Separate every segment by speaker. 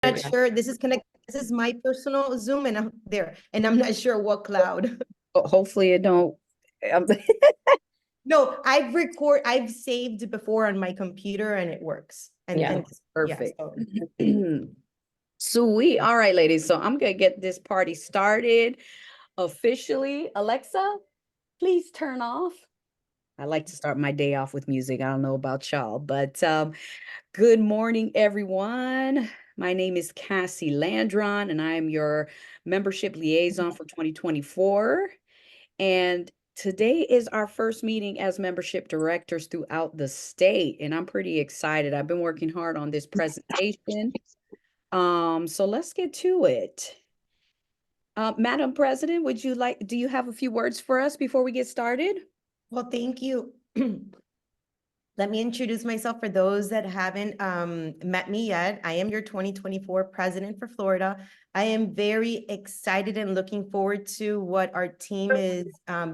Speaker 1: Not sure. This is connected. This is my personal Zoom, and I'm there, and I'm not sure what cloud.
Speaker 2: Hopefully it don't.
Speaker 1: No, I've saved before on my computer, and it works. And
Speaker 2: Perfect.
Speaker 1: yeah,
Speaker 2: Sweet. All right, ladies. So I'm gonna get this party started officially. Alexa, please turn off. I like to start my day off with music. I don't know about y'all, but good morning, everyone. My name is Cassie Landron, and I am your membership liaison for 2024. And today is our first meeting as membership directors throughout the state, and I'm pretty excited. I've been working hard on this presentation. So let's get to it. Madam President, do you have a few words for us before we get started?
Speaker 1: well, thank you. Let me introduce myself for those that haven't met me yet. I am your 2024 president for Florida. I am very excited and looking forward to what our team is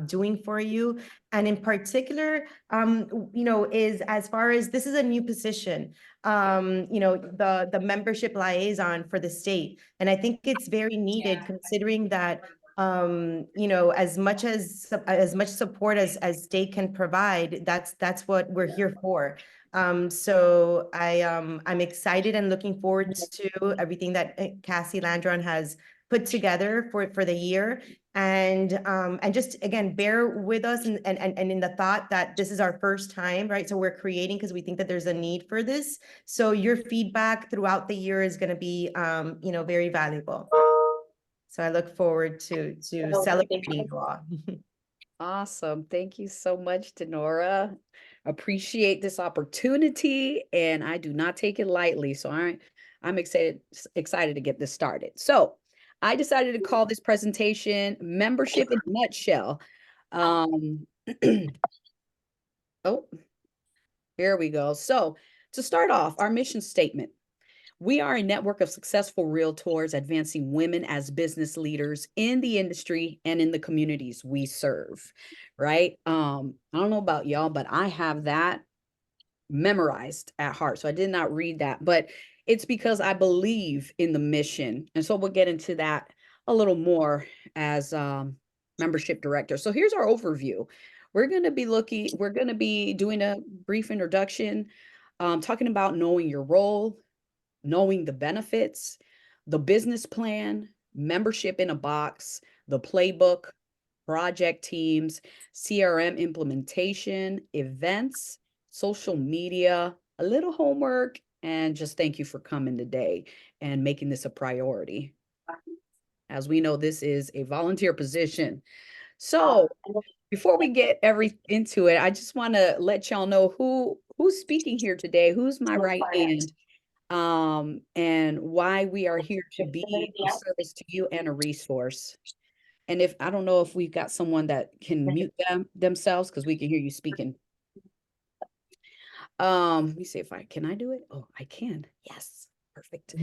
Speaker 1: doing for you. And in particular, is as far as this is a new position, the membership liaison for the state. And I think it's very needed considering that as much support as state can provide, that's what we're here for. So I'm excited and looking forward to everything that Cassie Landron has put together for the year. And just again, bear with us and in the thought that this is our first time, right? So we're creating because we think that there's a need for this. So your feedback throughout the year is going to be very valuable. So I look forward to celebrating you all.
Speaker 2: Awesome. Thank you so much, Denora. Appreciate this opportunity, and I do not take it lightly. So I'm excited to get this started. So I decided to call this presentation Membership in a Nutshell. Um, oh, here we go. So to start off, our mission statement. We are a network of successful realtors advancing women as business leaders in the industry and in the communities we serve, right? I don't know about y'all, but I have that memorized at heart. So I did not read that, but it's because I believe in the mission. And so we'll get into that a little more as membership director. So here's our overview. We're going to be doing a brief introduction, talking about knowing your role, knowing the benefits, the business plan, membership in a box, the playbook, project teams, CRM implementation, events, social media, a little homework, and just thank you for coming today and making this a priority. As we know, this is a volunteer position. So before we get into it, I just want to let y'all know who's speaking here today, who's my right hand, and why we are here to be of service to you and a resource. And if I don't know if we've got someone that can mute themselves because we can hear you speaking. Let me see if can I do it? Oh, I can. Yes, perfect.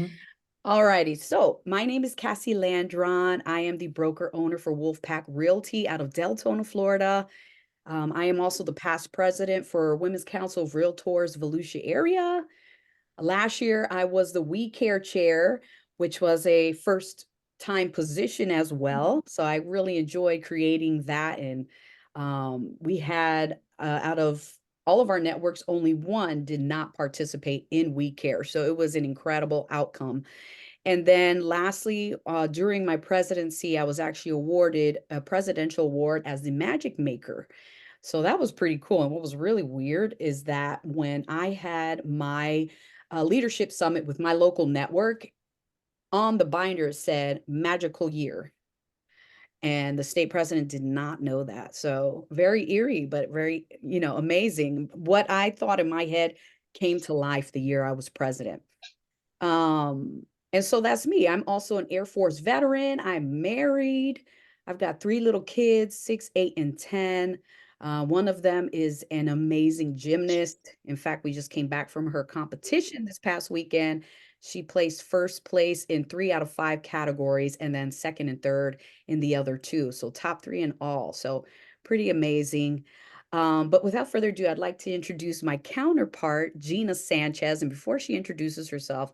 Speaker 2: All righty. So my name is Cassie Landron. I am the broker owner for Wolfpack Realty out of Deltona, Florida. I am also the past president for Women's Council of Realtors, Volusia area. Last year, I was the We Care chair, which was a first time position as well. So I really enjoyed creating that. And we had, out of all of our networks, only one did not participate in We Care. So it was an incredible outcome. And then lastly, during my presidency, I was actually awarded a presidential award as the Magic Maker. So that was pretty cool. And what was really weird is that when I had my leadership summit with my local network, on the binder it said magical year. And the state president did not know that. So very eerie, but very, amazing. What I thought in my head came to life the year I was president. And so that's me. I'm also an Air Force veteran. I'm married. I've got 3 little kids, 6, 8, and 10. One of them is an amazing gymnast. In fact, we just came back from her competition this past weekend. She placed first place in 3 out of 5 categories, and then second and third in the other 2. So top 3 in all. So pretty amazing. But without further ado, I'd like to introduce my counterpart, Gina Sanchez. And before she introduces herself,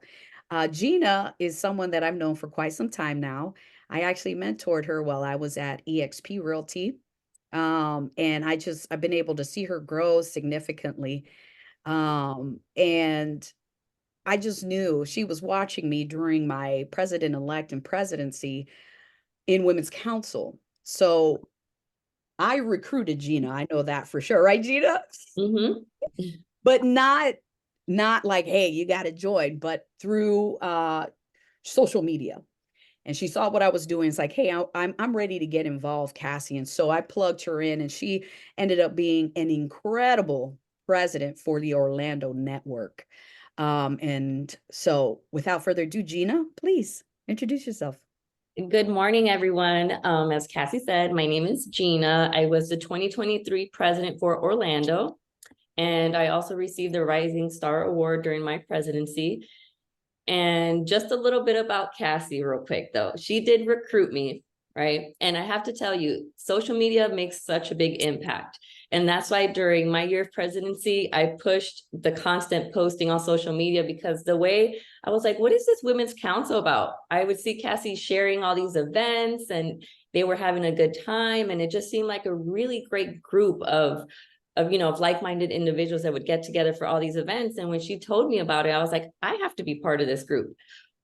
Speaker 2: Gina is someone that I've known for quite some time now. I actually mentored her while I was at EXP Realty. And I've been able to see her grow significantly. And I just knew she was watching me during my president-elect and presidency in Women's Council. So I recruited Gina. I know that for sure, right, Gina?
Speaker 3: Mm-hmm.
Speaker 2: But not like, hey, you got to join, but through social media. And she saw what I was doing. It's like, hey, I'm ready to get involved, Cassie. And so I plugged her in, and she ended up being an incredible president for the Orlando network. And so without further ado, Gina, please introduce yourself.
Speaker 3: Good morning, everyone. As Cassie said, my name is Gina. I was the 2023 president for Orlando, and I also received the Rising Star Award during my presidency. And just a little bit about Cassie real quick, though. She did recruit me, right? And I have to tell you, social media makes such a big impact. And that's why during my year of presidency, I pushed the constant posting on social media, because the way I was like, what is this Women's Council about? I would see Cassie sharing all these events and they were having a good time. And it just seemed like a really great group of like-minded individuals that would get together for all these events. And when she told me about it, I was like, I have to be part of this group.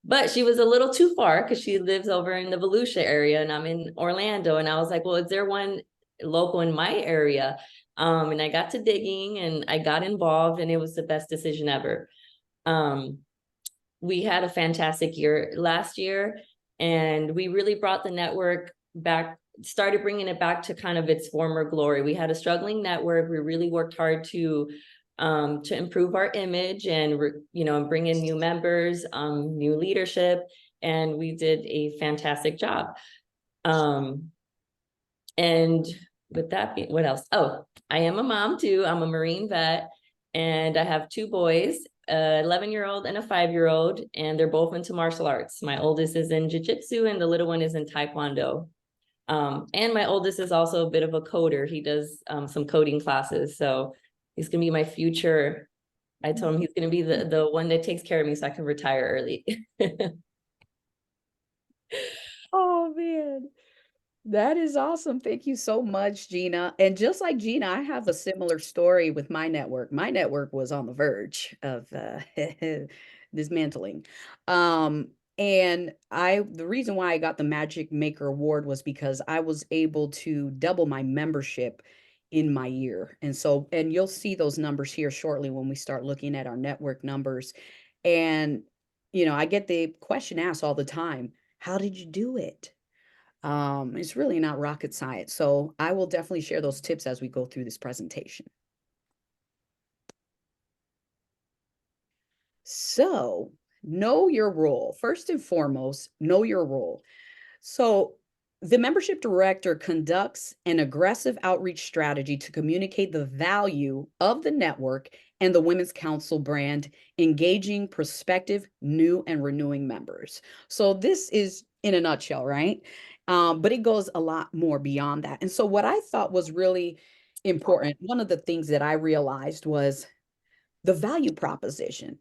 Speaker 3: But she was a little too far because she lives over in the Volusia area and I'm in Orlando. And I was like, well, is there one local in my area? And I got to digging and I got involved, and it was the best decision ever. We had a fantastic year last year, and we really brought the network back, started bringing it back to kind of its former glory. We had a struggling network. We really worked hard to improve our image and, bring in new members, new leadership, and we did a fantastic job. And with that being, what else? Oh, I am a mom too. I'm a Marine vet, and I have two boys, a 11-year-old and a 5-year-old, and they're both into martial arts. My oldest is in jiu-jitsu and the little one is in taekwondo. And my oldest is also a bit of a coder. He does some coding classes. So he's gonna be my future. I told him he's gonna be the one that takes care of me so I can retire early.
Speaker 2: Oh, man. That is awesome. Thank you so much, Gina. And just like Gina, I have a similar story with my network. My network was on the verge of dismantling. And the reason why I got the Magic Maker Award was because I was able to double my membership in my year. And you'll see those numbers here shortly when we start looking at our network numbers. And, I get the question asked all the time, how did you do it? It's really not rocket science. So I will definitely share those tips as we go through this presentation. So know your role. First and foremost, know your role. So the membership director conducts an aggressive outreach strategy to communicate the value of the network and the Women's Council brand, engaging prospective, new, and renewing members. So this is in a nutshell, right? But it goes a lot more beyond that. And so what I thought was really important, one of the things that I realized was the value proposition.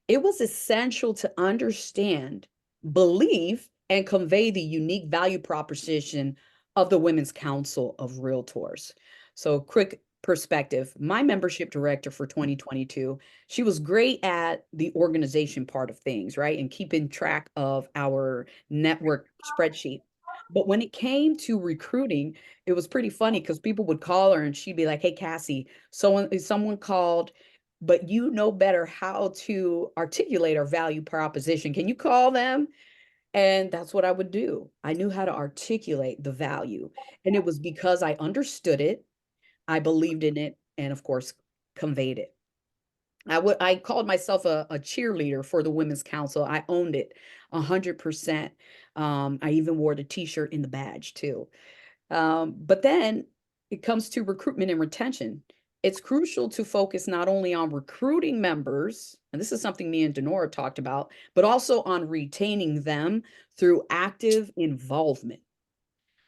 Speaker 2: It was essential to understand, believe, and convey the unique value proposition of the Women's Council of Realtors. So, quick perspective, my membership director for 2022, she was great at the organization part of things, right? And keeping track of our network spreadsheet. But when it came to recruiting, it was pretty funny because people would call her and she'd be like, hey, Cassie, someone called, but you know better how to articulate our value proposition. Can you call them? And that's what I would do. I knew how to articulate the value. And it was because I understood it, I believed in it, and of course, conveyed it. I called myself a cheerleader for the Women's Council. I owned it 100%. I even wore the t-shirt in the badge too. But then it comes to recruitment and retention. It's crucial to focus not only on recruiting members, and this is something me and Denora talked about, but also on retaining them through active involvement.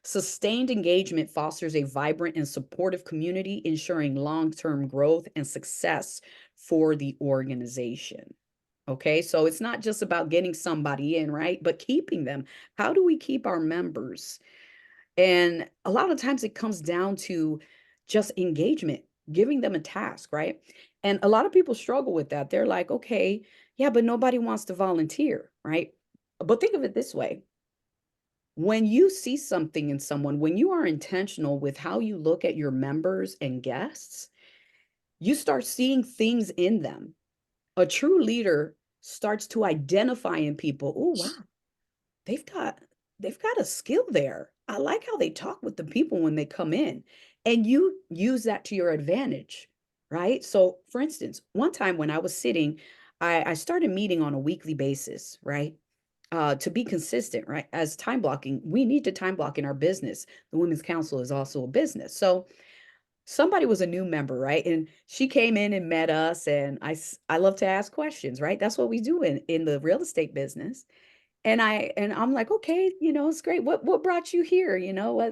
Speaker 2: Sustained engagement fosters a vibrant and supportive community, ensuring long-term growth and success for the organization. Okay, so it's not just about getting somebody in, right? But keeping them. How do we keep our members? And a lot of times it comes down to just engagement, giving them a task, right? And a lot of people struggle with that. They're like, okay, yeah, but nobody wants to volunteer, right? But think of it this way. When you see something in someone, when you are intentional with how you look at your members and guests, you start seeing things in them. A true leader starts to identify in people, oh, wow, they've got they've got a skill there. I like how they talk with the people when they come in. And you use that to your advantage, right? So for instance, one time when I was sitting, I started meeting on a weekly basis, right? To be consistent, right? As time blocking, we need to time block in our business. The Women's Council is also a business. So somebody was a new member, right? And she came in and met us, and I love to ask questions, right? That's what we do in the real estate business. And I'm like, okay, it's great. What brought you here?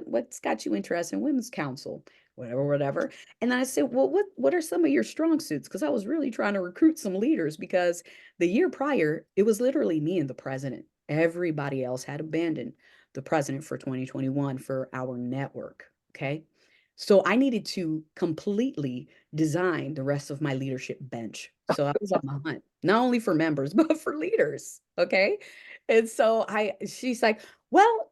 Speaker 2: What's got you interested in Women's Council? Whatever. And then I said, well, what are some of your strong suits? Because I was really trying to recruit some leaders because the year prior, it was literally me and the president. Everybody else had abandoned the president for 2021 for our network. Okay. So I needed to completely design the rest of my leadership bench. So I was on the hunt, not only for members, but for leaders. Okay. And so she's like, well,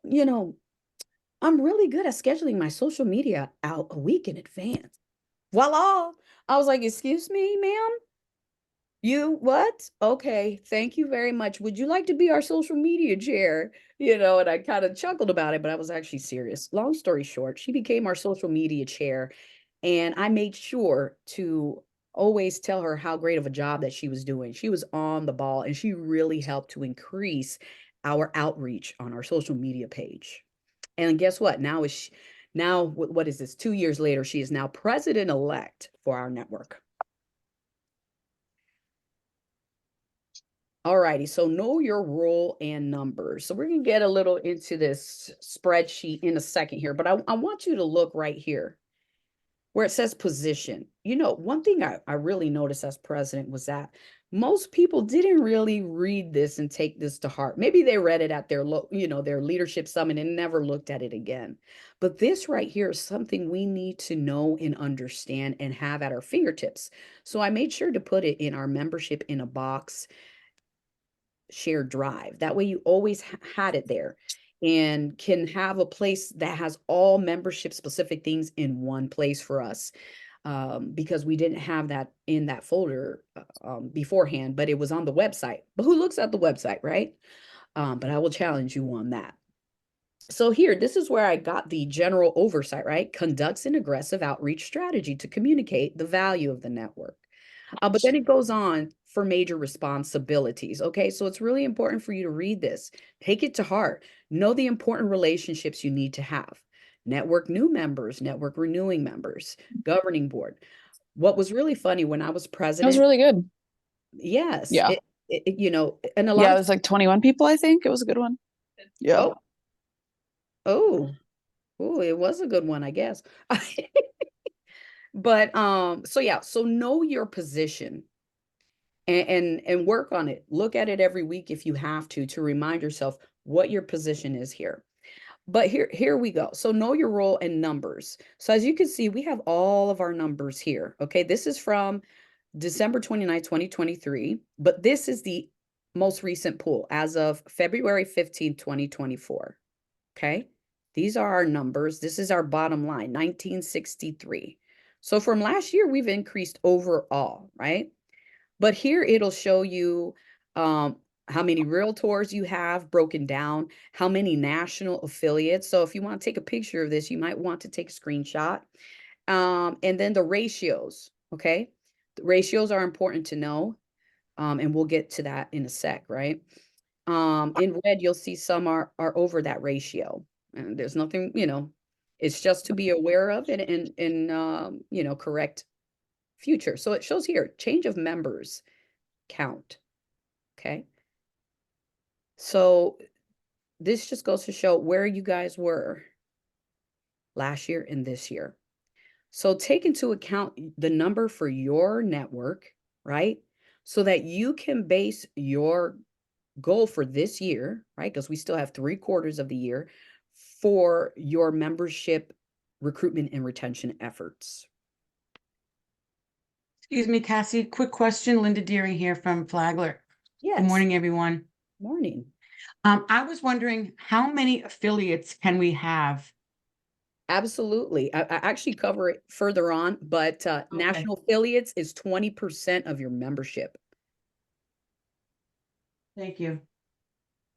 Speaker 2: I'm really good at scheduling my social media out a week in advance. Voila. I was like, excuse me, ma'am? You what? Okay, thank you very much. Would you like to be our social media chair? And I kind of chuckled about it, but I was actually serious. Long story short, she became our social media chair, and I made sure to always tell her how great of a job that she was doing. She was on the ball, and she really helped to increase our outreach on our social media page. And guess what? Now what is this? 2 years later, she is now president-elect for our network. All righty, so know your role and numbers. So we're gonna get a little into this spreadsheet in a second here, but I want you to look right here where it says position. One thing I really noticed as president was that most people didn't really read this and take this to heart. Maybe they read it at their leadership summit and never looked at it again. But this right here is something we need to know and understand and have at our fingertips. So I made sure to put it in our membership in a box shared drive. That way you always had it there and can have a place that has all membership specific things in one place for us, because we didn't have that in that folder beforehand, but it was on the website. But who looks at the website, right? But I will challenge you on that. So here, this is where I got the general oversight, right? Conducts an aggressive outreach strategy to communicate the value of the network. But then it goes on for major responsibilities. Okay, so it's really important for you to read this. Take it to heart. Know the important relationships you need to have. Network new members, network renewing members, governing board. What was really funny when I was
Speaker 4: It was
Speaker 2: president,
Speaker 4: really good.
Speaker 2: yes,
Speaker 4: Yeah.
Speaker 2: and a lot
Speaker 4: Yeah, it
Speaker 2: of,
Speaker 4: was like 21 people, I think. It was a good one. Yeah.
Speaker 2: oh, oh, oh, it was a good one, I guess. But so yeah, so know your position. And work on it. Look at it every week if you have to remind yourself what your position is here. But here we go. So know your role and numbers. So as you can see, we have all of our numbers here. Okay, this is from December 29, 2023, but this is the most recent pool as of February 15, 2024. Okay, these are our numbers. This is our bottom line, 1963. So from last year, we've increased overall, right? But here it'll show you how many realtors you have broken down, how many national affiliates. So if you want to take a picture of this, you might want to take a screenshot. And then the ratios, okay? The ratios are important to know, and we'll get to that in a sec, right? In red, you'll see some are over that ratio. And there's nothing, it's just to be aware of it and correct future. So it shows here, change of members count. Okay. So this just goes to show where you guys were last year and this year. So take into account the number for your network, right? so that you can base your goal for this year, right? Because we still have 3/4 of the year for your membership recruitment and retention efforts.
Speaker 5: Excuse me, Cassie, quick question. Linda Deering here from Flagler.
Speaker 2: Yes.
Speaker 5: Good morning, everyone.
Speaker 2: Morning.
Speaker 5: I was wondering how many affiliates can we have?
Speaker 2: Absolutely. I actually cover it further on, but national affiliates is 20% of your membership.
Speaker 5: Thank you.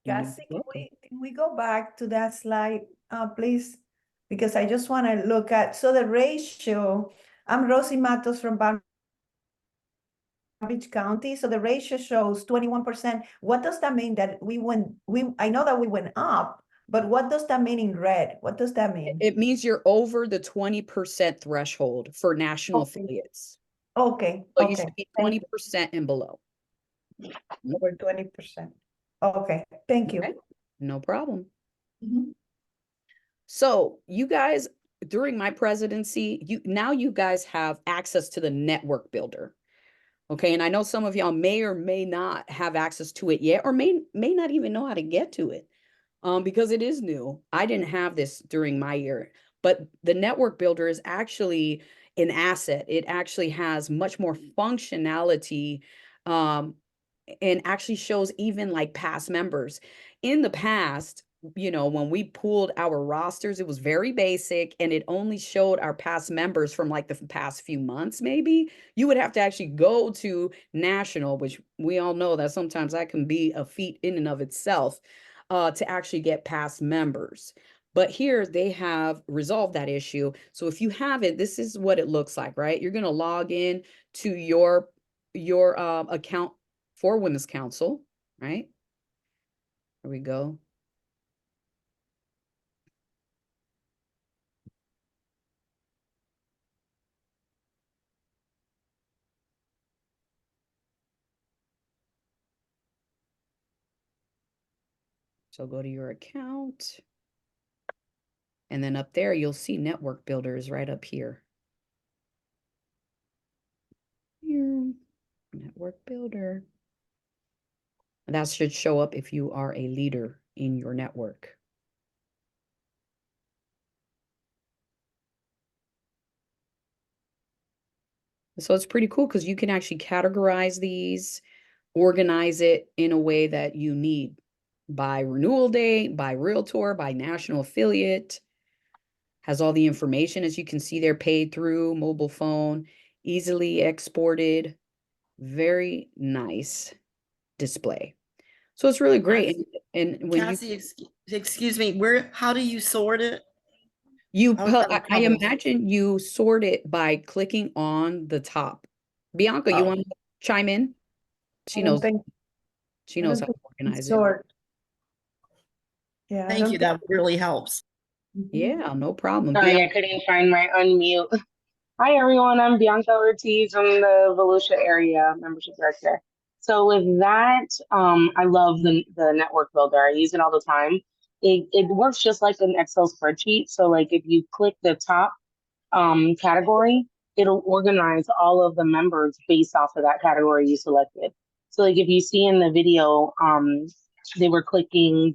Speaker 6: Cassie,
Speaker 2: You're
Speaker 6: can we go back to that slide, please? Because I just want to look at, so the ratio, I'm Rosie Matos from Palm Beach County. So the ratio shows 21%. What does that mean that I know that we went up, but what does that mean in red? What does that mean?
Speaker 2: It means you're over the 20% threshold for national
Speaker 6: Okay.
Speaker 2: affiliates.
Speaker 6: Okay,
Speaker 2: So you
Speaker 6: okay.
Speaker 2: should be 20% and below.
Speaker 6: Over 20%. Okay, thank you.
Speaker 2: Okay, no problem.
Speaker 6: Mhm.
Speaker 2: So you guys, during my presidency, you guys have access to the network builder. Okay, and I know some of y'all may or may not have access to it yet, or may not even know how to get to it, because it is new. I didn't have this during my year, but the network builder is actually an asset. It actually has much more functionality, and actually shows even like past members. In the past, when we pulled our rosters, it was very basic and it only showed our past members from like the past few months, maybe. You would have to actually go to national, which we all know that sometimes that can be a feat in and of itself, to actually get past members. But here they have resolved that issue. So if you have it, this is what it looks like, right? You're going to log in to your account for Women's Council, right? There we go. So go to your account. And then up there, you'll see network builders right up here. Here, network builder. And that should show up if you are a leader in your network. So it's pretty cool because you can actually categorize these, organize it in a way that you need by renewal date, by realtor, by national affiliate. Has all the information, as you can see there, paid through mobile phone, easily exported. Very nice display. So it's really great. And when
Speaker 7: Cassie, excuse me, how do you sort it?
Speaker 2: I imagine you sort it by clicking on the top. Bianca, you want to chime in? She knows how to organize it.
Speaker 6: Yeah.
Speaker 7: Thank you. That really helps.
Speaker 2: Yeah, no problem.
Speaker 8: Sorry, I couldn't find my unmute. Hi, everyone. I'm Bianca Ortiz from the Volusia area membership director. So with that, I love the network builder. I use it all the time. It works just like an Excel spreadsheet. So like if you click the top category, it'll organize all of the members based off of that category you selected. So like if you see in the video, they were clicking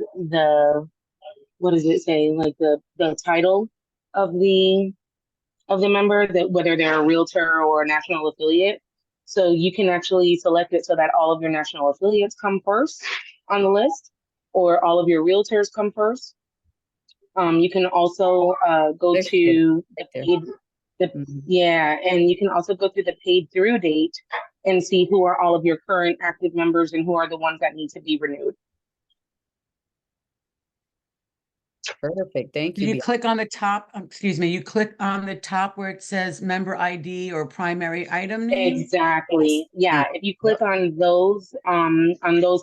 Speaker 8: what does it say? Like the title of the member, that whether they're a realtor or a national affiliate. So you can actually select it so that all of your national affiliates come first on the list, or all of your realtors come first. You can also go to the paid, yeah, and you can also go through the paid through date and see who are all of your current active members and who are the ones that need to be renewed.
Speaker 2: Perfect. Thank you.
Speaker 5: You click on the top, excuse me, you click on the top where it says member ID or primary item name.
Speaker 8: Exactly. Yeah. If you click on those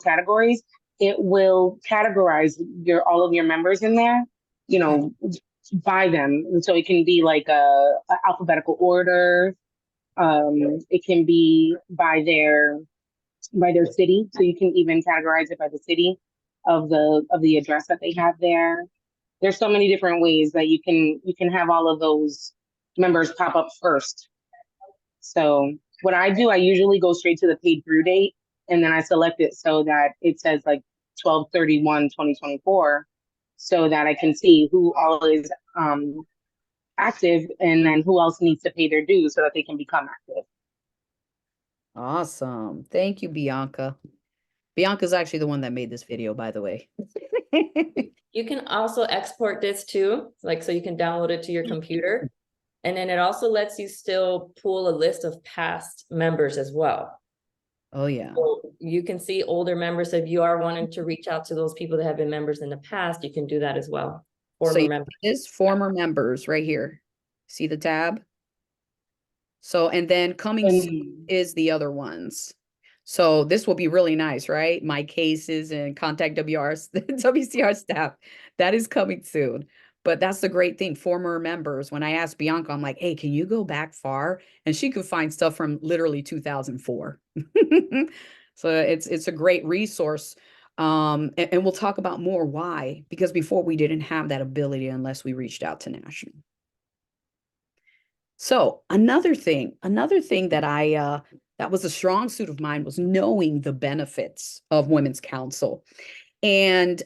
Speaker 8: categories, it will categorize all of your members in there, by them. And so it can be like a alphabetical order. It can be by their city. So you can even categorize it by the city of the address that they have there. There's so many different ways that you can have all of those members pop up first. So What I do, I usually go straight to the paid through date, and then I select it so that it says like 12/31/2024, so that I can see who all is active, and then who else needs to pay their dues so that they can become active.
Speaker 2: Awesome. Thank you, Bianca. Bianca's actually the one that made this video, by the way.
Speaker 3: You can also export this too, like, so you can download it to your computer. And then it also lets you still pull a list of past members as well.
Speaker 2: Oh, yeah.
Speaker 3: So you can see older members. If you are wanting to reach out to those people that have been members in the past, you can do that as well.
Speaker 2: So
Speaker 3: Former
Speaker 2: you
Speaker 3: members.
Speaker 2: this former members right here. See the tab? So, and then coming soon is the other ones. So this will be really nice, right? My cases and contact WCR staff. That is coming soon. But that's the great thing. Former members, when I asked Bianca, I'm like, hey, can you go back far? And she could find stuff from literally 2004. So it's a great resource. And we'll talk about more why, because before we didn't have that ability unless we reached out to national. So another thing that that was a strong suit of mine was knowing the benefits of women's council. And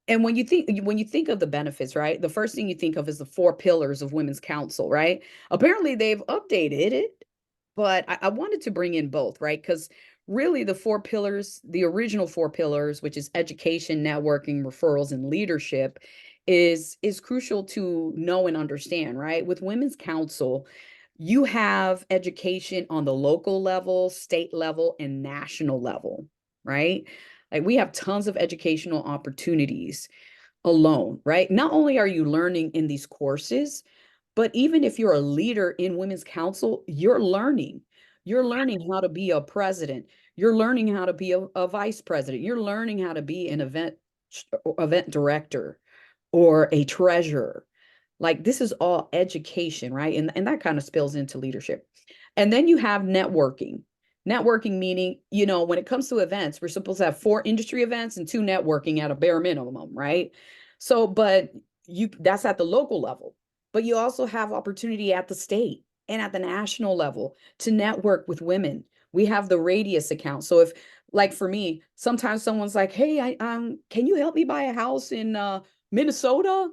Speaker 2: when you think of the benefits, right? The first thing you think of is the 4 pillars of women's council, right? Apparently they've updated it, but I wanted to bring in both, right? Because really the 4 pillars, the original 4 pillars, which is education, networking, referrals, and leadership, is crucial to know and understand, right? With women's council, you have education on the local level, state level, and national level, right? Like we have tons of educational opportunities alone, right? Not only are you learning in these courses, but even if you're a leader in women's council, you're learning. You're learning how to be a president. You're learning how to be a vice president. You're learning how to be an event director or a treasurer. Like this is all education, right? And that kind of spills into leadership. And then you have networking. Networking meaning, when it comes to events, we're supposed to have 4 industry events and 2 networking at a bare minimum, right? So, but that's at the local level, but you also have opportunity at the state and at the national level to network with women. We have the Radius account. So if, like for me, sometimes someone's like, hey, can you help me buy a house in Minnesota?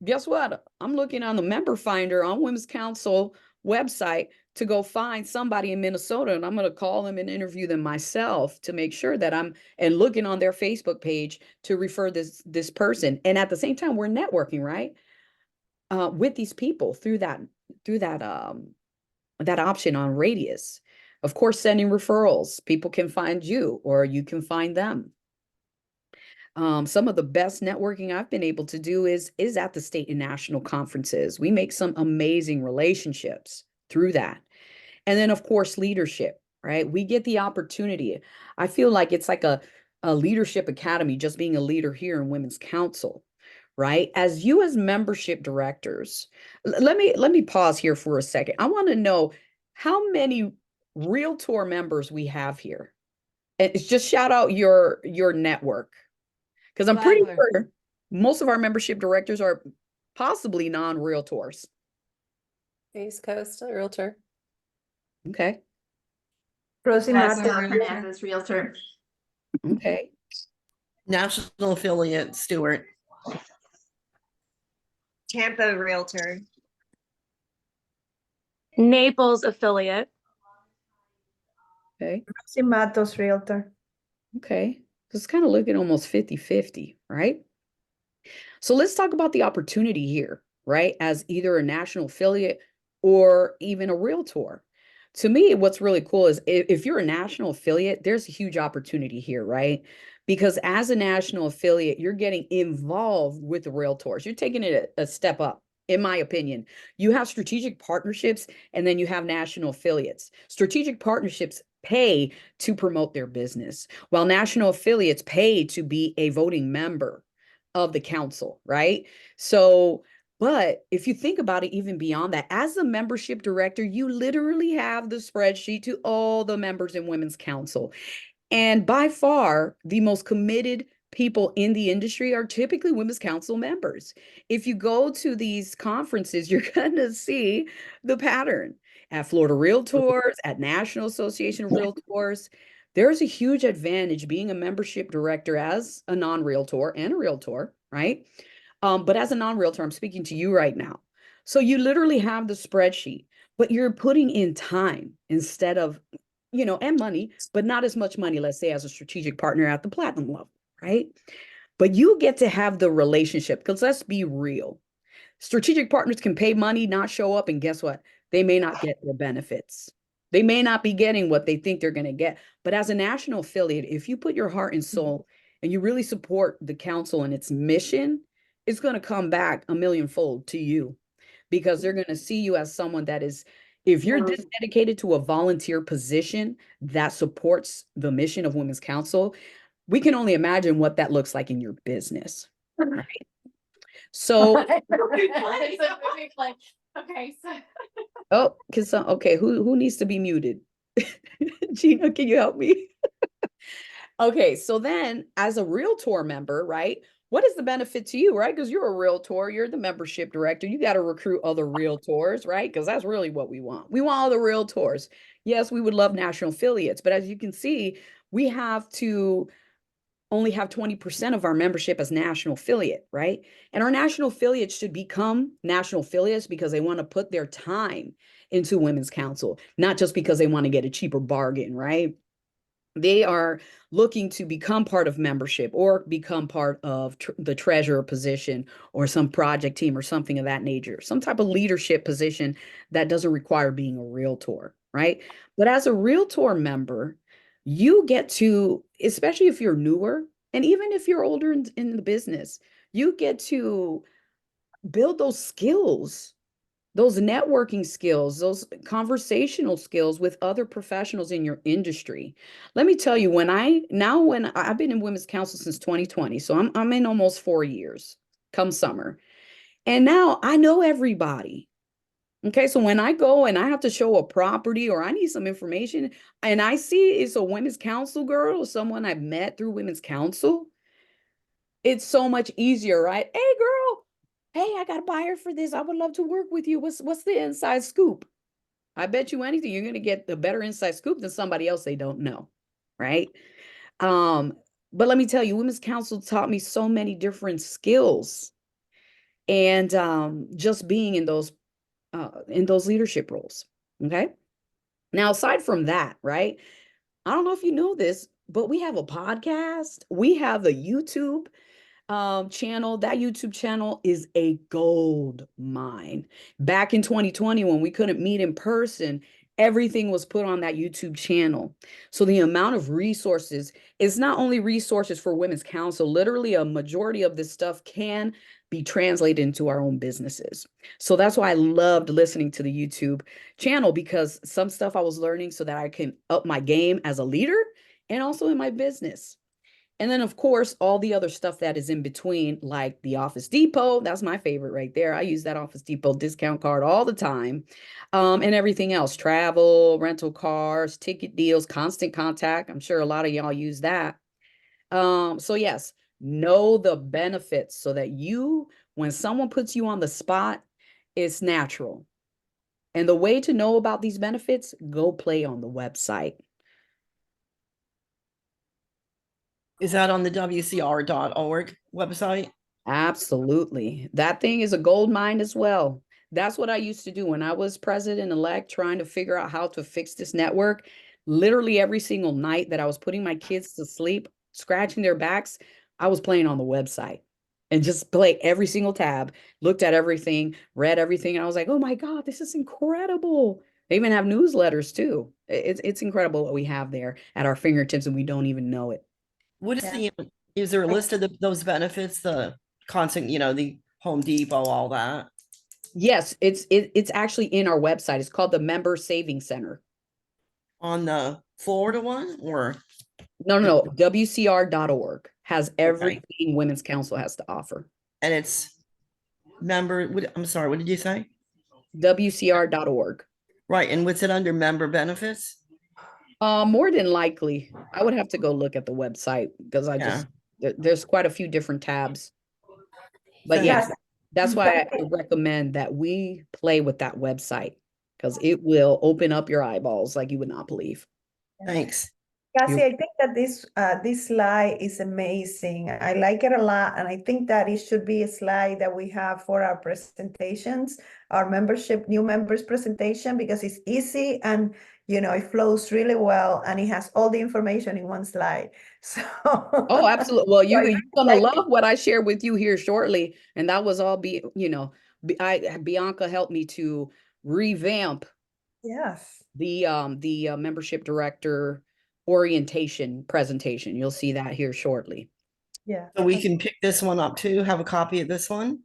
Speaker 2: Guess what? I'm looking on the member finder on Women's Council website to go find somebody in Minnesota, and I'm going to call them and interview them myself to make sure that and looking on their Facebook page to refer this person. And at the same time, we're networking, right? With these people through that option on Radius. Of course, sending referrals. People can find you or you can find them. Some of the best networking I've been able to do is at the state and national conferences. We make some amazing relationships through that. And then, of course, leadership, right? We get the opportunity. I feel like it's like a leadership academy, just being a leader here in Women's Council, right? As membership directors, let me pause here for a second. I want to know how many Realtor members we have here. And it's just shout out your network. Because I'm pretty sure most of our membership directors are possibly non-realtors.
Speaker 9: East Coast Realtor.
Speaker 2: Okay.
Speaker 6: Rosie Matos.
Speaker 9: Kansas Realtor.
Speaker 2: Okay.
Speaker 7: National affiliate, Stewart.
Speaker 9: Tampa Realtor. Naples affiliate.
Speaker 2: Okay.
Speaker 6: Rosie Matos Realtor.
Speaker 2: Okay. It's kind of looking almost 50-50, right? So let's talk about the opportunity here, right? As either a national affiliate or even a realtor. To me, what's really cool is if you're a national affiliate, there's a huge opportunity here, right? Because as a national affiliate, you're getting involved with the realtors. You're taking it a step up, in my opinion. You have strategic partnerships and then you have national affiliates. Strategic partnerships pay to promote their business, while national affiliates pay to be a voting member of the council, right? So, but if you think about it, even beyond that, as a membership director, you literally have the spreadsheet to all the members in Women's Council. And by far, the most committed people in the industry are typically Women's Council members. If you go to these conferences, you're going to see the pattern. at Florida Realtors, at National Association of Realtors. There's a huge advantage being a membership director as a non-realtor and a realtor, right? But as a non-realtor, I'm speaking to you right now. So you literally have the spreadsheet, but you're putting in time instead of, and money, but not as much money, let's say, as a strategic partner at the platinum level, right? But you get to have the relationship, because let's be real. Strategic partners can pay money, not show up, and guess what? They may not get their benefits. They may not be getting what they think they're going to get. But as a national affiliate, if you put your heart and soul and you really support the council and its mission, it's going to come back a millionfold to you, because they're going to see you as someone that is, if you're this dedicated to a volunteer position that supports the mission of Women's Council, we can only imagine what that looks like in your business, right? So,
Speaker 9: Okay, so.
Speaker 2: oh, okay, who needs to be muted? Gina, can you help me? Okay, so then as a realtor member, right? What is the benefit to you, right? Because you're a realtor, you're the membership director, you got to recruit other realtors, right? Because that's really what we want. We want all the realtors. Yes, we would love national affiliates, but as you can see, we have to only have 20% of our membership as national affiliate, right? And our national affiliates should become national affiliates because they want to put their time into Women's Council, not just because they want to get a cheaper bargain, right? They are looking to become part of membership or become part of the treasurer position or some project team or something of that nature, some type of leadership position that doesn't require being a realtor, right? But as a realtor member, you get to, especially if you're newer, and even if you're older in the business, you get to build those skills, those networking skills, those conversational skills with other professionals in your industry. Let me tell you, when I've been in Women's Council since 2020, so I'm in almost 4 years come summer. And now I know everybody. Okay, so when I go and I have to show a property or I need some information and I see it's a Women's Council girl or someone I've met through Women's Council, it's so much easier, right? Hey, girl, hey, I got a buyer for this. I would love to work with you. What's the inside scoop? I bet you anything, you're going to get the better inside scoop than somebody else they don't know, right? But let me tell you, Women's Council taught me so many different skills, and just being in those leadership roles. Okay. Now, aside from that, right? I don't know if you know this, but we have a podcast. We have a YouTube channel. That YouTube channel is a gold mine. Back in 2020, when we couldn't meet in person, everything was put on that YouTube channel. So the amount of resources is not only resources for Women's Council, literally a majority of this stuff can be translated into our own businesses. So that's why I loved listening to the YouTube channel, because some stuff I was learning so that I can up my game as a leader and also in my business. And then, of course, all the other stuff that is in between, like the Office Depot. That's my favorite right there. I use that Office Depot discount card all the time. And everything else, travel, rental cars, ticket deals, Constant Contact. I'm sure a lot of y'all use that. So yes, know the benefits so that when someone puts you on the spot, it's natural. And the way to know about these benefits, go play on the website.
Speaker 7: Is that on the WCR.org website?
Speaker 2: Absolutely. That thing is a gold mine as well. That's what I used to do when I was president-elect, trying to figure out how to fix this network. Literally every single night that I was putting my kids to sleep, scratching their backs, I was playing on the website and just play every single tab, looked at everything, read everything. And I was like, oh my God, this is incredible. They even have newsletters too. It's incredible what we have there at our fingertips and we don't even know it.
Speaker 7: What is is there a list of those benefits, the constant, the Home Depot, all that?
Speaker 2: Yes, it's actually in our website. It's called the Member Savings Center.
Speaker 7: On the Florida one or?
Speaker 2: No. WCR.org has everything Women's Council has to offer.
Speaker 7: And it's I'm sorry, what did you say?
Speaker 2: WCR.org.
Speaker 7: Right. And what's it under, member benefits?
Speaker 2: More than likely, I would have to go look at the website because there's quite a few different tabs. But yes, that's why I recommend that we play with that website, because it will open up your eyeballs like you would not believe.
Speaker 7: Thanks.
Speaker 6: Cassie, I think that this slide is amazing. I like it a lot, and I think that it should be a slide that we have for our presentations, our membership, new members presentation, because it's easy and it flows really well, and it has all the information in one slide. So
Speaker 2: Oh, absolutely. Well,
Speaker 6: So I
Speaker 2: you're gonna
Speaker 6: like
Speaker 2: love what I share with you here shortly, and that was all Bianca helped me to revamp
Speaker 6: Yes.
Speaker 2: the membership director orientation presentation. You'll see that here shortly.
Speaker 6: Yeah.
Speaker 7: So we can pick this one up too, have a copy of this one.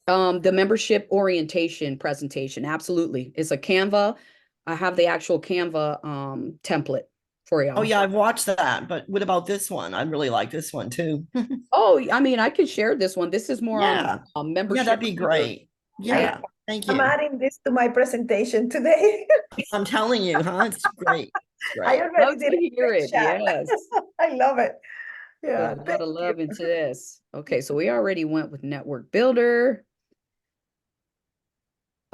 Speaker 2: The membership orientation presentation, absolutely. It's a Canva. I have the actual Canva template for you.
Speaker 7: Oh yeah, I've watched that, but what about this one? I really like this one too.
Speaker 2: Oh, I mean, I could share this one. This is more
Speaker 7: Yeah.
Speaker 2: on membership.
Speaker 7: Yeah, that'd be great. Yeah, thank
Speaker 6: I'm
Speaker 7: you.
Speaker 6: adding this to my presentation today.
Speaker 7: I'm telling you, huh? It's great.
Speaker 6: I
Speaker 2: Right.
Speaker 6: already
Speaker 2: Love
Speaker 6: did
Speaker 2: to
Speaker 6: a
Speaker 2: hear it.
Speaker 6: screenshot.
Speaker 2: Yes.
Speaker 6: I love it.
Speaker 2: Put
Speaker 6: Yeah.
Speaker 2: a lot
Speaker 6: thank
Speaker 2: of love
Speaker 6: you.
Speaker 2: into this. Okay, so we already went with network builder.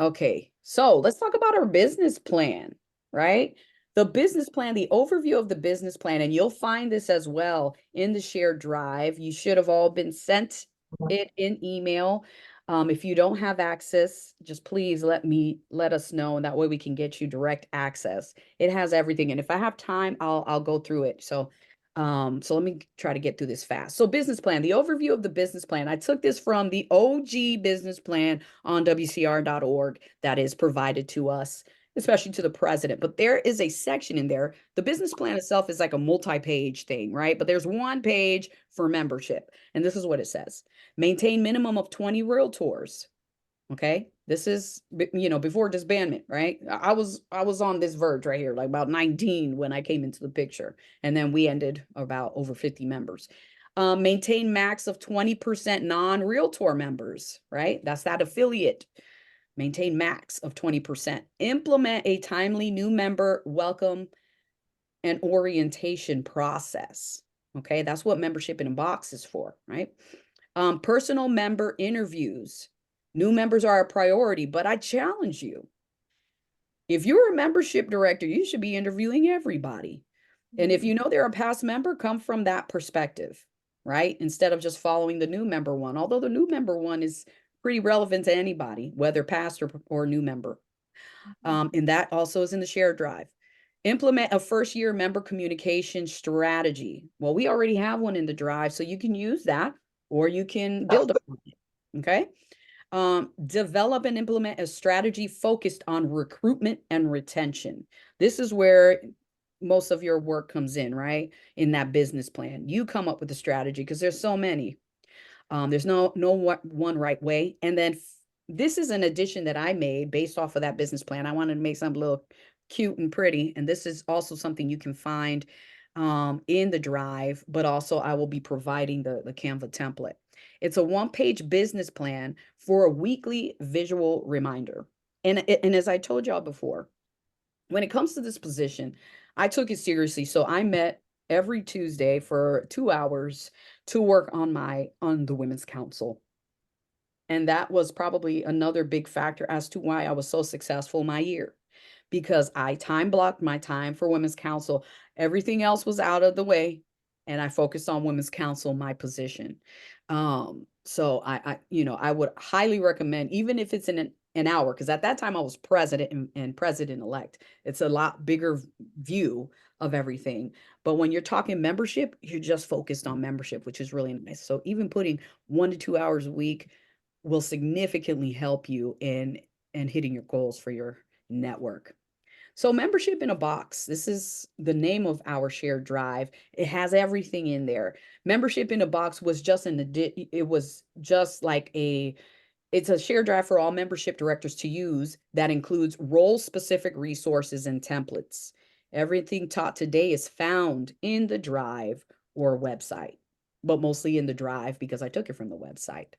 Speaker 2: Okay, so let's talk about our business plan, right? The business plan, the overview of the business plan, and you'll find this as well in the shared drive. You should have all been sent it in email. If you don't have access, just please let us know, and that way we can get you direct access. It has everything, and if I have time, I'll go through it. So let me try to get through this fast. So business plan, the overview of the business plan. I took this from the OG business plan on WCR.org that is provided to us, especially to the president. But there is a section in there. The business plan itself is like a multi-page thing, right? But there's one page for membership. And this is what it says. Maintain minimum of 20 realtors. Okay. This is, before disbandment, right? I was on this verge right here, like about 19 when I came into the picture. And then we ended about over 50 members. Maintain max of 20% non-realtor members, right? That's that affiliate. Maintain max of 20%. Implement a timely new member welcome and orientation process. Okay, that's what membership in a box is for, right? Personal member interviews. New members are a priority, but I challenge you. If you're a membership director, you should be interviewing everybody. And if you know they're a past member, come from that perspective, right? Instead of just following the new member one, although the new member one is pretty relevant to anybody, whether past or new member. And that also is in the shared drive. Implement a first-year member communication strategy. Well, we already have one in the drive, so you can use that or you can build upon it, okay? Develop and implement a strategy focused on recruitment and retention. This is where most of your work comes in, right? In that business plan. You come up with a strategy because there's so many. There's no one right way. And then this is an addition that I made based off of that business plan. I wanted to make something a little cute and pretty. And this is also something you can find in the drive, but also I will be providing the Canva template. It's a one-page business plan for a weekly visual reminder. And as I told y'all before, when it comes to this position, I took it seriously. So I met every Tuesday for 2 hours to work on the Women's Council. And that was probably another big factor as to why I was so successful my year, because I time blocked my time for Women's Council. Everything else was out of the way, and I focused on Women's Council, my position. So I would highly recommend, even if it's in an hour, because at that time I was president and president-elect. It's a lot bigger view of everything. But when you're talking membership, you're just focused on membership, which is really nice. So even putting 1 to 2 hours a week will significantly help you in hitting your goals for your network. So membership in a box, this is the name of our shared drive. It has everything in there. Membership in a box was just it was just like it's a shared drive for all membership directors to use that includes role-specific resources and templates. Everything taught today is found in the drive or website, but mostly in the drive because I took it from the website.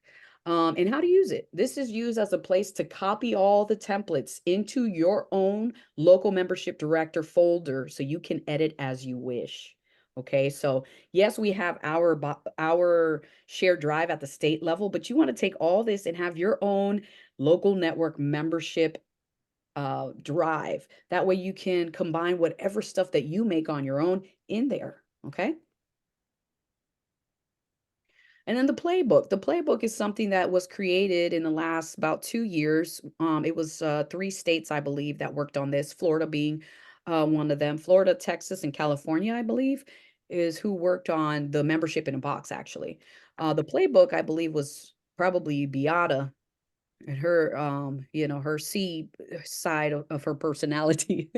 Speaker 2: And how to use it. This is used as a place to copy all the templates into your own local membership director folder so you can edit as you wish. Okay, so yes, we have our shared drive at the state level, but you want to take all this and have your own local network membership drive. That way you can combine whatever stuff that you make on your own in there. Okay. And then the playbook. The playbook is something that was created in the last about 2 years. It was 3 states, I believe, that worked on this. Florida being one of them. Florida, Texas, and California, I believe, is who worked on the membership in a box, actually. The playbook, I believe, was probably Beata and her her C side of her personality.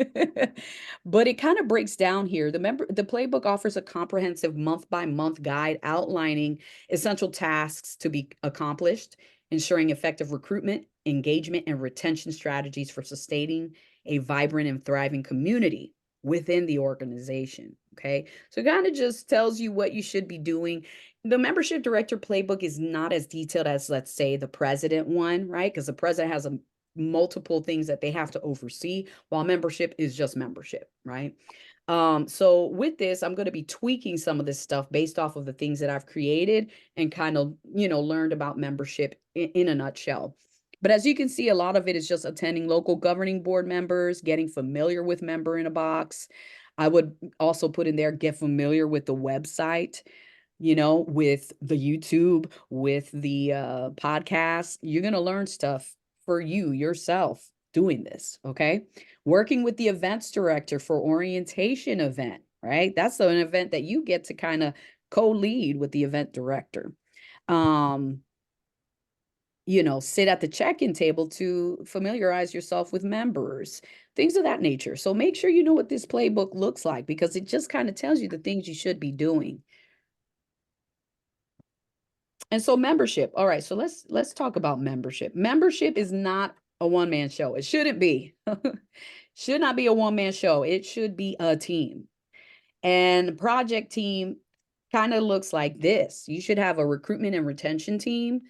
Speaker 2: But it kind of breaks down here. The playbook offers a comprehensive month by month guide outlining essential tasks to be accomplished, ensuring effective recruitment, engagement, and retention strategies for sustaining a vibrant and thriving community within the organization. Okay, so it kind of just tells you what you should be doing. The membership director playbook is not as detailed as, let's say, the president one, right? Because the president has multiple things that they have to oversee, while membership is just membership, right? So with this, I'm going to be tweaking some of this stuff based off of the things that I've created and kind of, learned about membership in a nutshell. But as you can see, a lot of it is just attending local governing board members, getting familiar with Member in a Box. I would also put in there, get familiar with the website, with the YouTube, with the podcast. You're going to learn stuff for yourself doing this. Okay. Working with the events director for orientation event, right? That's an event that you get to kind of co-lead with the event director. Sit at the check-in table to familiarize yourself with members, things of that nature. So make sure you know what this playbook looks like, because it just kind of tells you the things you should be doing. And so membership. All right, so let's talk about membership. Membership is not a one-man show. It shouldn't be. Should not be a one-man show. It should be a team. And project team kind of looks like this. You should have a recruitment and retention team,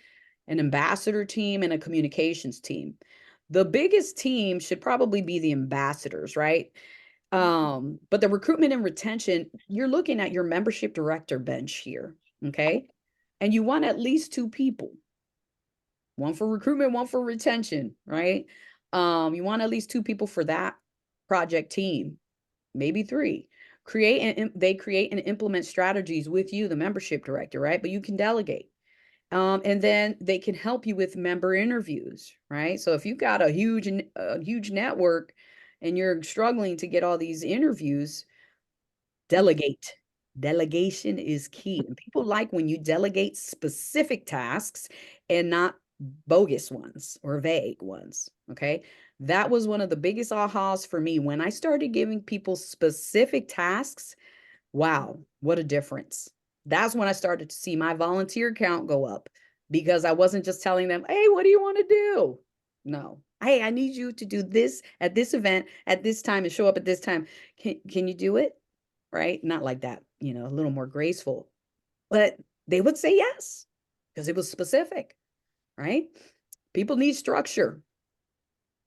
Speaker 2: an ambassador team, and a communications team. The biggest team should probably be the ambassadors, right? But the recruitment and retention, you're looking at your membership director bench here, okay? And you want at least 2 people. One for recruitment, one for retention, right? You want at least 2 people for that project team, maybe 3. They create and implement strategies with you, the membership director, right? But you can delegate. And then they can help you with member interviews, right? So if you've got a huge network and you're struggling to get all these interviews, delegate. Delegation is key. And people like when you delegate specific tasks and not bogus ones or vague ones. Okay. That was one of the biggest ahas for me when I started giving people specific tasks. Wow, what a difference. That's when I started to see my volunteer count go up, because I wasn't just telling them, hey, what do you want to do? No. Hey, I need you to do this at this event at this time and show up at this time. Can you do it? Right? Not like that, a little more graceful. But they would say yes, because it was specific, right? People need structure.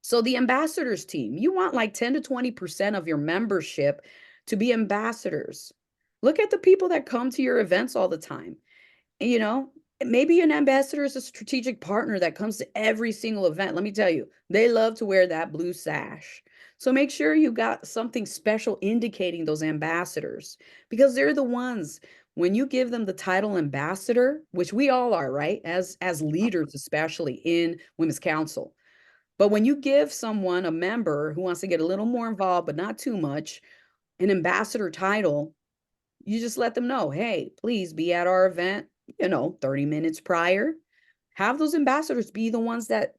Speaker 2: So the ambassadors team, you want like 10 to 20% of your membership to be ambassadors. Look at the people that come to your events all the time. Maybe an ambassador is a strategic partner that comes to every single event. Let me tell you, they love to wear that blue sash. So make sure you got something special indicating those ambassadors, because they're the ones, when you give them the title ambassador, which we all are, right? As leaders, especially in Women's Council. But when you give someone, a member who wants to get a little more involved, but not too much, an ambassador title, you just let them know, hey, please be at our event, 30 minutes prior. Have those ambassadors be the ones that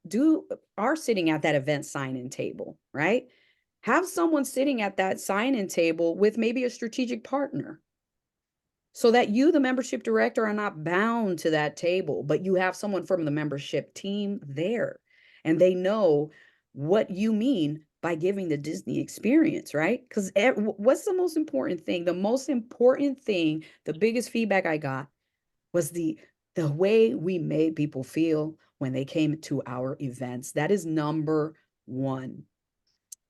Speaker 2: are sitting at that event sign-in table, right? Have someone sitting at that sign-in table with maybe a strategic partner, so that you, the membership director, are not bound to that table, but you have someone from the membership team there, and they know what you mean by giving the Disney experience, right? Because what's the most important thing? The most important thing, the biggest feedback I got was the way we made people feel when they came to our events. That is number 1.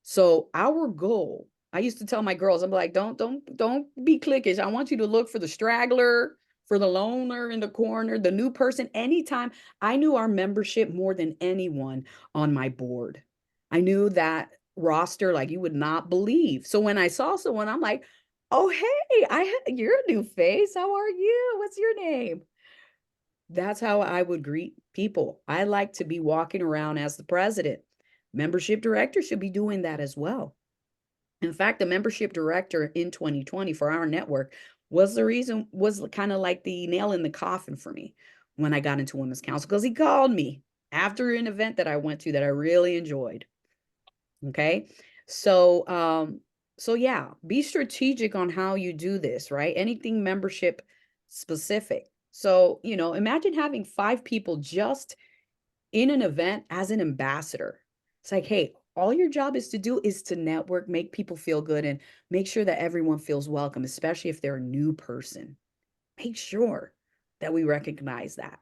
Speaker 2: So our goal, I used to tell my girls, I'm like, don't be cliquish. I want you to look for the straggler, for the loner in the corner, the new person. Anytime, I knew our membership more than anyone on my board. I knew that roster like you would not believe. So when I saw someone, I'm like, oh, hey, you're a new face. How are you? What's your name? That's how I would greet people. I like to be walking around as the president. Membership director should be doing that as well. In fact, the membership director in 2020 for our network was kind of like the nail in the coffin for me when I got into Women's Council, because he called me after an event that I went to that I really enjoyed. Okay. So yeah, be strategic on how you do this, right? Anything membership specific. So, imagine having 5 people just in an event as an ambassador. It's like, hey, all your job is to do is to network, make people feel good, and make sure that everyone feels welcome, especially if they're a new person. Make sure that we recognize that.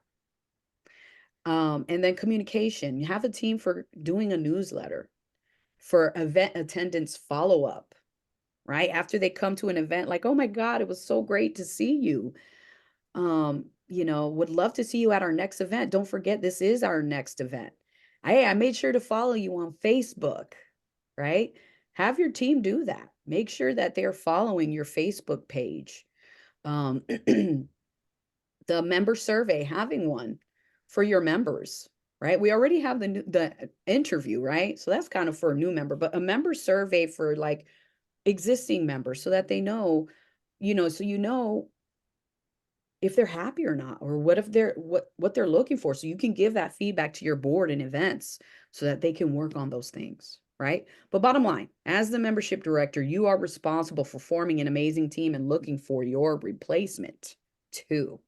Speaker 2: And then communication. You have a team for doing a newsletter, for event attendance follow-up, right? After they come to an event, like, oh my God, it was so great to see you. Would love to see you at our next event. Don't forget, this is our next event. Hey, I made sure to follow you on Facebook, right? Have your team do that. Make sure that they're following your Facebook page. The member survey, having one for your members, right? We already have the interview, right? So that's kind of for a new member, but a member survey for like existing members so that they know, if they're happy or not, or what if they're what they're looking for, so you can give that feedback to your board and events so that they can work on those things, right? But bottom line, as the membership director, you are responsible for forming an amazing team and looking for your replacement too.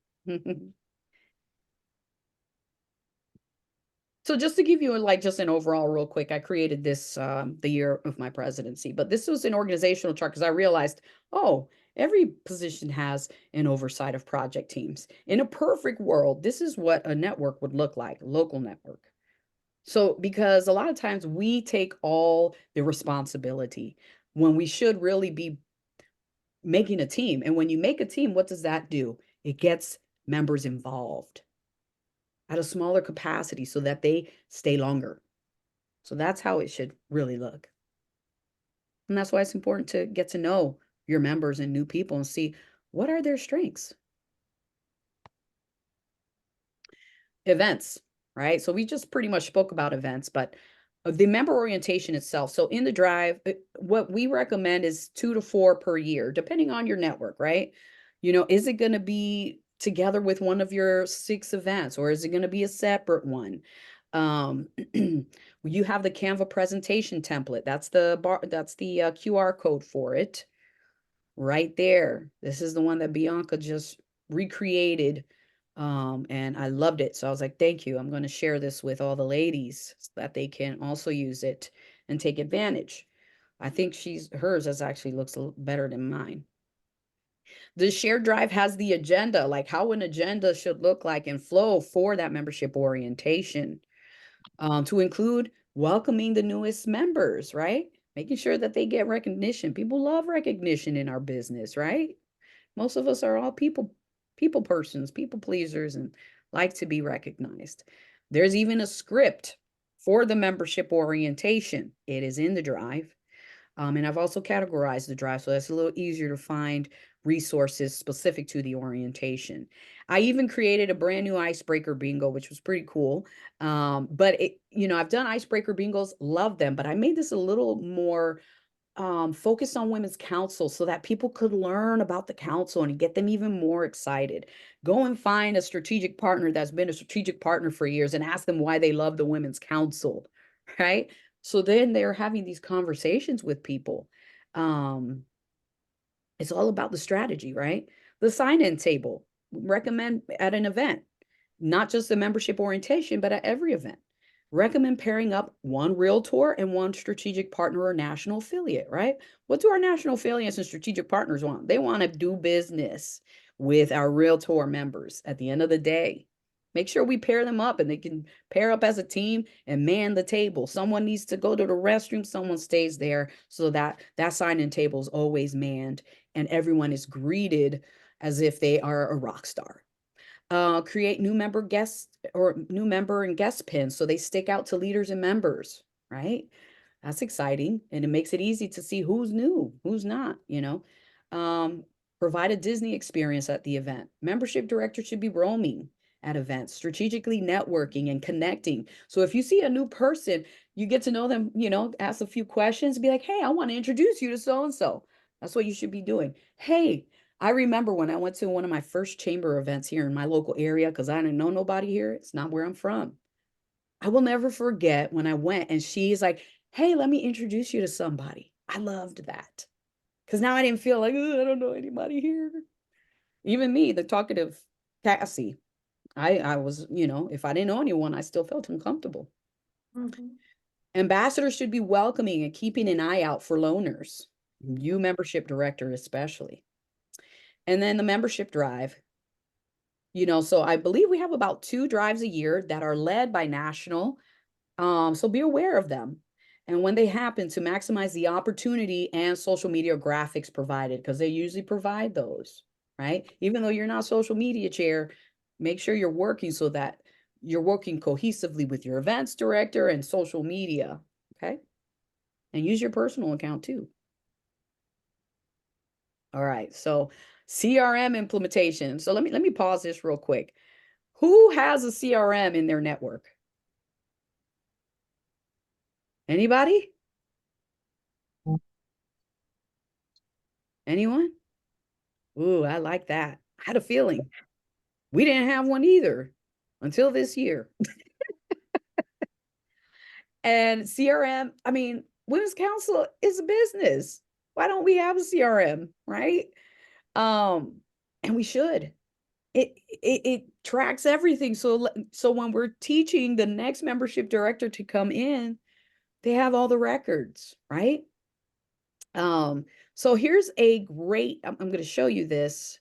Speaker 2: So just to give you just an overall real quick, I created this the year of my presidency, but this was an organizational chart because I realized, oh, every position has an oversight of project teams. In a perfect world, this is what a network would look like, a local network. So because a lot of times we take all the responsibility when we should really be making a team. And when you make a team, what does that do? It gets members involved at a smaller capacity so that they stay longer. So that's how it should really look. And that's why it's important to get to know your members and new people and see what are their strengths. Events, right? So we just pretty much spoke about events, but the member orientation itself. So in the drive, what we recommend is 2 to 4 per year, depending on your network, right? Is it going to be together with one of your 6 events, or is it going to be a separate one? You have the Canva presentation template. That's the QR code for it right there. This is the one that Bianca just recreated. And I loved it. So I was like, thank you. I'm going to share this with all the ladies so that they can also use it and take advantage. I think hers actually looks a little better than mine. The shared drive has the agenda, like how an agenda should look like and flow for that membership orientation, to include welcoming the newest members, right? Making sure that they get recognition. People love recognition in our business, right? Most of us are all people persons, people pleasers, and like to be recognized. There's even a script for the membership orientation. It is in the drive. And I've also categorized the drive so that's a little easier to find resources specific to the orientation. I even created a brand new icebreaker bingo, which was pretty cool. But I've done icebreaker bingos, love them, but I made this a little more focused on Women's Council so that people could learn about the council and get them even more excited. Go and find a strategic partner that's been a strategic partner for years and ask them why they love the Women's Council, right? So then they're having these conversations with people. It's all about the strategy, right? The sign-in table, recommend at an event, not just the membership orientation, but at every event. Recommend pairing up one realtor and one strategic partner or national affiliate, right? What do our national affiliates and strategic partners want? They want to do business with our realtor members at the end of the day. Make sure we pair them up and they can pair up as a team and man the table. Someone needs to go to the restroom, someone stays there so that that sign-in table is always manned and everyone is greeted as if they are a rock star. Create new member and guest pins so they stick out to leaders and members, right? That's exciting. And it makes it easy to see who's new, who's not, Provide a Disney experience at the event. Membership director should be roaming at events, strategically networking and connecting. So if you see a new person, you get to know them, ask a few questions, be like, hey, I want to introduce you to so-and-so. That's what you should be doing. Hey, I remember when I went to one of my first chamber events here in my local area, because I didn't know nobody here. It's not where I'm from. I will never forget when I went and she's like, hey, let me introduce you to somebody. I loved that. Because now I didn't feel like, I don't know anybody here. Even me, the talkative Cassie, I was, if I didn't know anyone, I still felt uncomfortable. Ambassadors should be welcoming and keeping an eye out for loners, you membership director especially. And then the membership drive, so I believe we have about 2 drives a year that are led by national. So be aware of them. And when they happen, to maximize the opportunity and social media graphics provided, because they usually provide those, right? Even though you're not social media chair, make sure you're working so that you're working cohesively with your events director and social media, okay? And use your personal account too. All right, so CRM implementation. So let me pause this real quick. Who has a CRM in their network? Anybody? Anyone? Ooh, I like that. I had a feeling. We didn't have one either until this year. And CRM, I mean, Women's Council is a business. Why don't we have a CRM, right? And we should. It tracks everything. So when we're teaching the next membership director to come in, they have all the records, right? So here's a great, I'm going to show you this,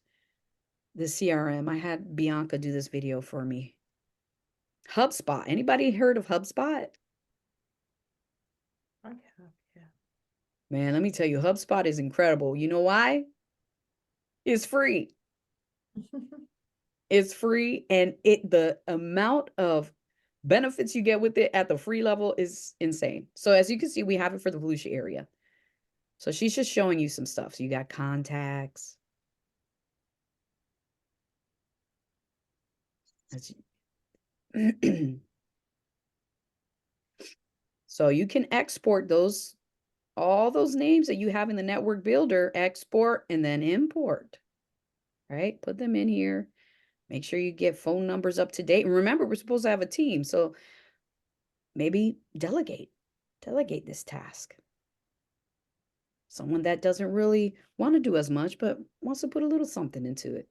Speaker 2: the CRM. I had Bianca do this video for me. HubSpot. Anybody heard of HubSpot?
Speaker 6: I have, yeah.
Speaker 2: Man, let me tell you, HubSpot is incredible. You know why? It's free. It's free, and the amount of benefits you get with it at the free level is insane. So as you can see, we have it for the Volusia area. So she's just showing you some stuff. So you got contacts. So you can export all those names that you have in the network builder, export and then import, right? Put them in here. Make sure you get phone numbers up to date. And remember, we're supposed to have a team. So maybe delegate this task. Someone that doesn't really want to do as much, but wants to put a little something into it.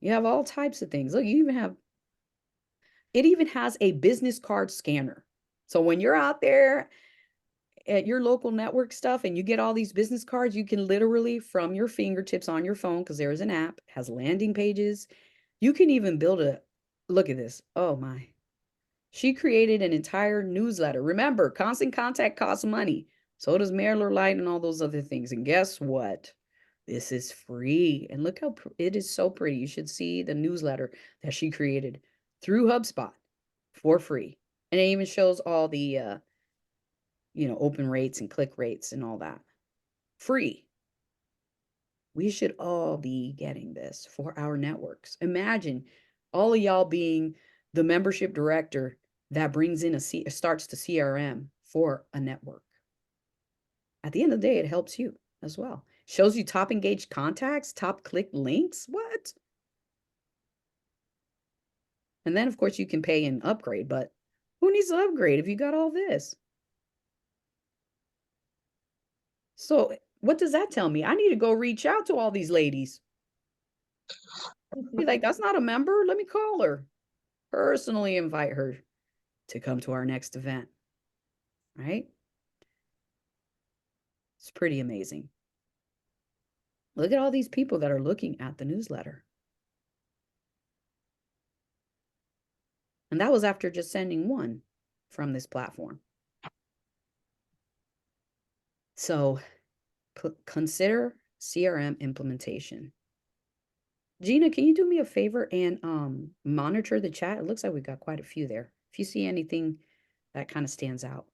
Speaker 2: You have all types of things. Look, it even has a business card scanner. So when you're out there at your local network stuff and you get all these business cards, you can literally from your fingertips on your phone, because there's an app, has landing pages. You can even build look at this. Oh my. She created an entire newsletter. Remember, constant contact costs money. So does Mailer Lite and all those other things. And guess what? This is free. And look how it is so pretty. You should see the newsletter that she created through HubSpot for free. And it even shows all the open rates and click rates and all that. Free. We should all be getting this for our networks. Imagine all of y'all being the membership director that brings in starts the CRM for a network. At the end of the day, it helps you as well. Shows you top engaged contacts, top click links. What? And then, of course, you can pay and upgrade, but who needs to upgrade if you got all this? So what does that tell me? I need to go reach out to all these ladies. Be like, that's not a member. Let me call her. Personally invite her to come to our next event. Right? It's pretty amazing. Look at all these people that are looking at the newsletter. And that was after just sending one from this platform. So consider CRM implementation. Gina, can you do me a favor and monitor the chat? It looks like we've got quite a few there. If you see anything that kind of stands out.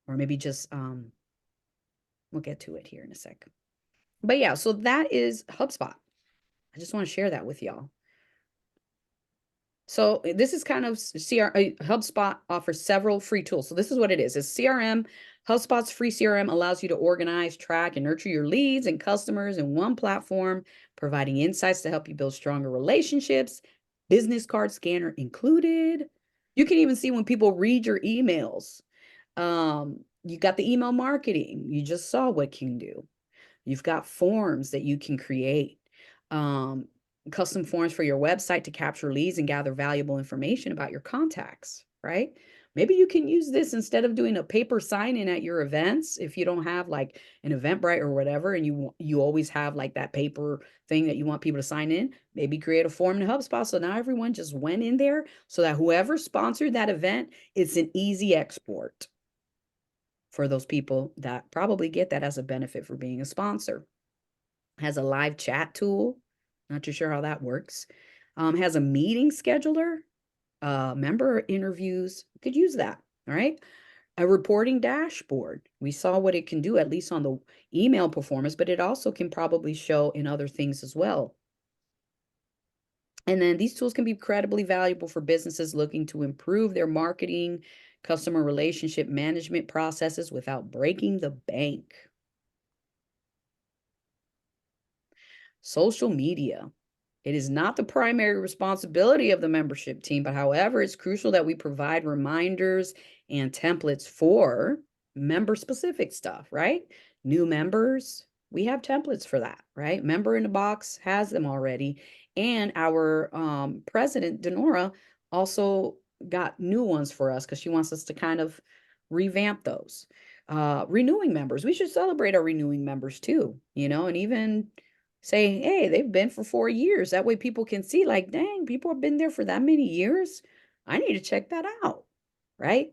Speaker 2: or maybe just, we'll get to it here in a sec. But yeah, so that is HubSpot. I just want to share that with y'all. So this is kind of HubSpot offers several free tools. So this is what it is. It's CRM. HubSpot's free CRM allows you to organize, track, and nurture your leads and customers in one platform, providing insights to help you build stronger relationships, business card scanner included. You can even see when people read your emails. You got the email marketing. You just saw what you can do. You've got forms that you can create. Custom forms for your website to capture leads and gather valuable information about your contacts, right? Maybe you can use this instead of doing a paper sign-in at your events. If you don't have like an Eventbrite or whatever, and you always have like that paper thing that you want people to sign in, maybe create a form in HubSpot. So now everyone just went in there so that whoever sponsored that event, it's an easy export for those people that probably get that as a benefit for being a sponsor. Has a live chat tool. Not too sure how that works. Has a meeting scheduler, member interviews. Could use that. All right. A reporting dashboard. We saw what it can do, at least on the email performance, but it also can probably show in other things as well. And then these tools can be incredibly valuable for businesses looking to improve their marketing, customer relationship management processes without breaking the bank. Social media. It is not the primary responsibility of the membership team, but however, it's crucial that we provide reminders and templates for member-specific stuff, right? New members, we have templates for that, right? Member in the Box has them already. And our president, Denora, also got new ones for us because she wants us to kind of revamp those. Renewing members, we should celebrate our renewing members too, and even say, hey, they've been for 4 years. That way people can see like, dang, people have been there for that many years. I need to check that out, right?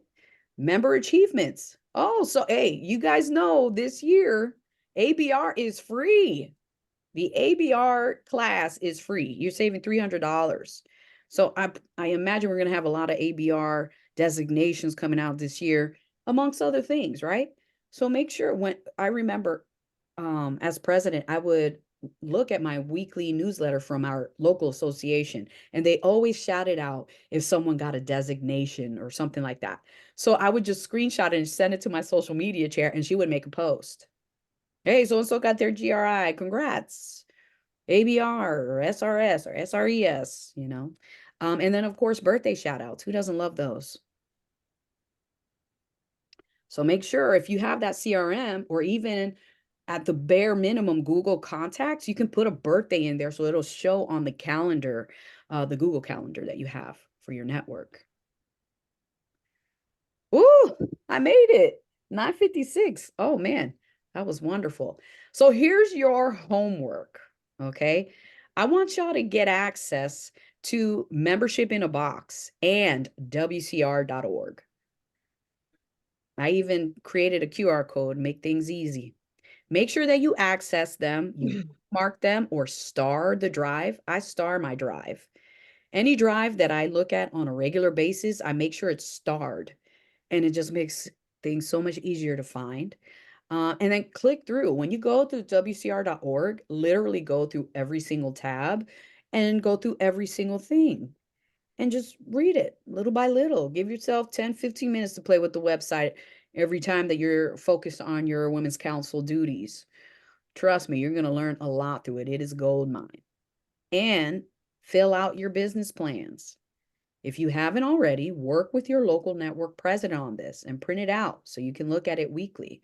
Speaker 2: Member achievements. Oh, so hey, you guys know this year, ABR is free. The ABR class is free. You're saving $300. So I imagine we're going to have a lot of ABR designations coming out this year, amongst other things, right? So make sure when I remember as president, I would look at my weekly newsletter from our local association, and they always shouted out if someone got a designation or something like that. So I would just screenshot it and send it to my social media chair, and she would make a post. Hey, so-and-so got their GRI, congrats. ABR or SRS or SRES, and then of course, birthday shout outs. Who doesn't love those? So make sure if you have that CRM, or even at the bare minimum, Google Contacts, you can put a birthday in there so it'll show on the calendar, the Google Calendar that you have for your network. Ooh, I made it. 9:56. Oh man, that was wonderful. So here's your homework, okay? I want y'all to get access to Membership in a Box and WCR.org. I even created a QR code, make things easy. Make sure that you access them, you mark them, or star the drive. I star my drive. Any drive that I look at on a regular basis, I make sure it's starred. And it just makes things so much easier to find. And then click through. When you go to WCR.org, literally go through every single tab and go through every single thing. And just read it little by little. Give yourself 10, 15 minutes to play with the website every time that you're focused on your Women's Council duties. Trust me, you're going to learn a lot through it. It is gold mine. And fill out your business plans. If you haven't already, work with your local network president on this and print it out so you can look at it weekly.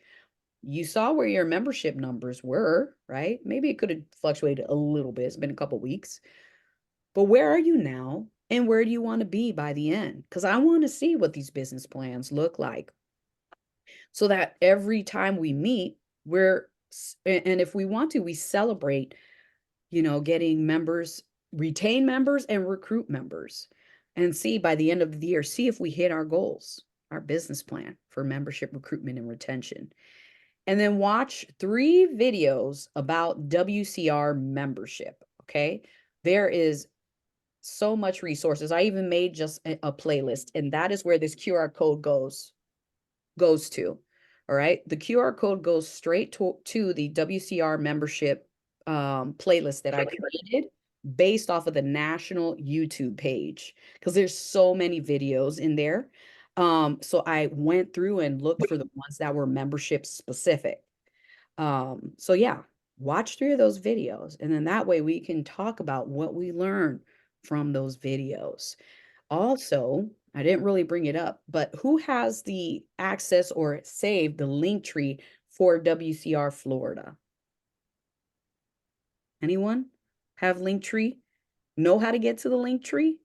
Speaker 2: You saw where your membership numbers were, right? Maybe it could have fluctuated a little bit. It's been a couple of weeks. But where are you now? And where do you want to be by the end? Because I want to see what these business plans look like so that every time we meet, and if we want to, we celebrate, getting members, retain members and recruit members, and see by the end of the year, see if we hit our goals, our business plan for membership recruitment and retention. And then watch 3 videos about WCR membership, okay? There is so much resources. I even made just a playlist, and that is where this QR code goes to. All right. The QR code goes straight to the WCR membership playlist that I created based off of the national YouTube page, because there's so many videos in there. So I went through and looked for the ones that were membership specific. So yeah, watch 3 of those videos, and then that way we can talk about what we learned from those videos. Also, I didn't really bring it up, but who has the access or saved the link tree for WCR Florida? Anyone have link tree? Know how to get to the link tree?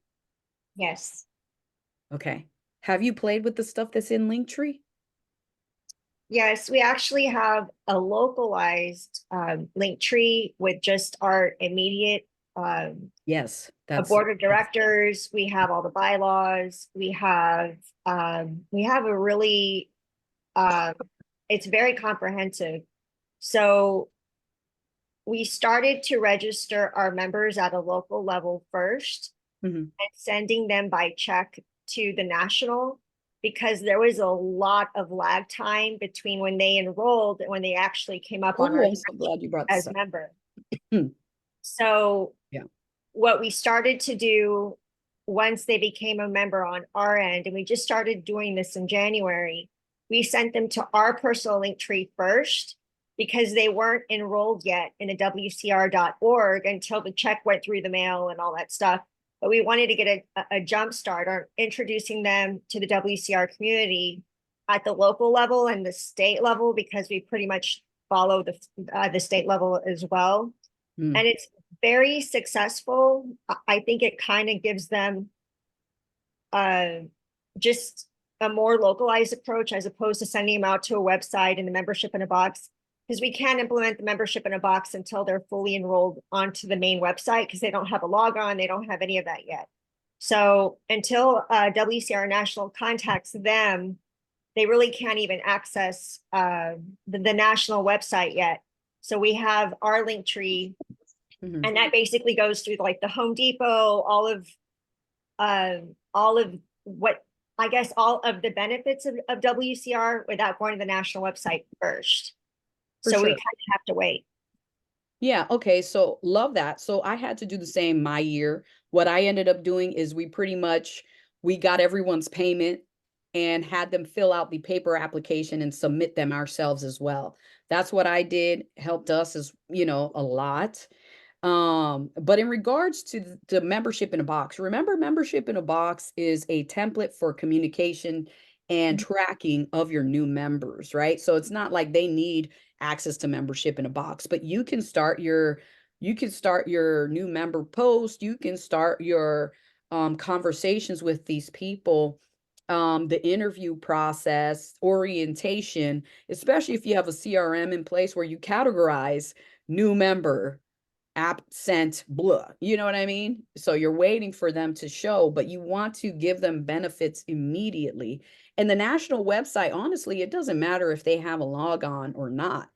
Speaker 9: Yes.
Speaker 2: Okay. Have you played with the stuff that's in link tree?
Speaker 9: Yes, we actually have a localized link tree with just our immediate
Speaker 2: Yes,
Speaker 9: a
Speaker 2: that's
Speaker 9: board of directors. We have all the bylaws. We have a really it's very comprehensive. So we started to register our members at a local level first
Speaker 2: Mhm.
Speaker 9: and sending them by check to the national, because there was a lot of lag time between when they enrolled and when they actually came up on
Speaker 2: Oh,
Speaker 9: our
Speaker 2: I'm so glad you brought this
Speaker 9: as
Speaker 2: up.
Speaker 9: member.
Speaker 2: Hmm.
Speaker 9: So
Speaker 2: Yeah.
Speaker 9: what we started to do once they became a member on our end, and we just started doing this in January, we sent them to our personal link tree first, because they weren't enrolled yet in the WCR.org until the check went through the mail and all that stuff. But we wanted to get a jump start on introducing them to the WCR community at the local level and the state level, because we pretty much follow the state level as well.
Speaker 2: Mm.
Speaker 9: And it's very successful. I think it kind of gives them just a more localized approach, as opposed to sending them out to a website and the membership in a box, because we can't implement the membership in a box until they're fully enrolled onto the main website, because they don't have a log on, they don't have any of that yet. So until WCR National contacts them, they really can't even access the national website yet. So we have our link tree,
Speaker 2: Mhm.
Speaker 9: and that basically goes through like the Home Depot, all of what, I guess, all of the benefits of WCR without going to the national website first.
Speaker 2: For
Speaker 9: So we
Speaker 2: sure.
Speaker 9: kind of have to wait.
Speaker 2: Yeah, okay, so love that. So I had to do the same my year. What I ended up doing is we got everyone's payment and had them fill out the paper application and submit them ourselves as well. That's what I did, helped us as, a lot. But in regards to the membership in a box, remember, membership in a box is a template for communication and tracking of your new members, right? So it's not like they need access to membership in a box, but you can start your new member post, you can start your conversations with these people, the interview process, orientation, especially if you have a CRM in place where you categorize new member, app sent, blah, you know what I mean? So you're waiting for them to show, but you want to give them benefits immediately. And the national website, honestly, it doesn't matter if they have a log on or not.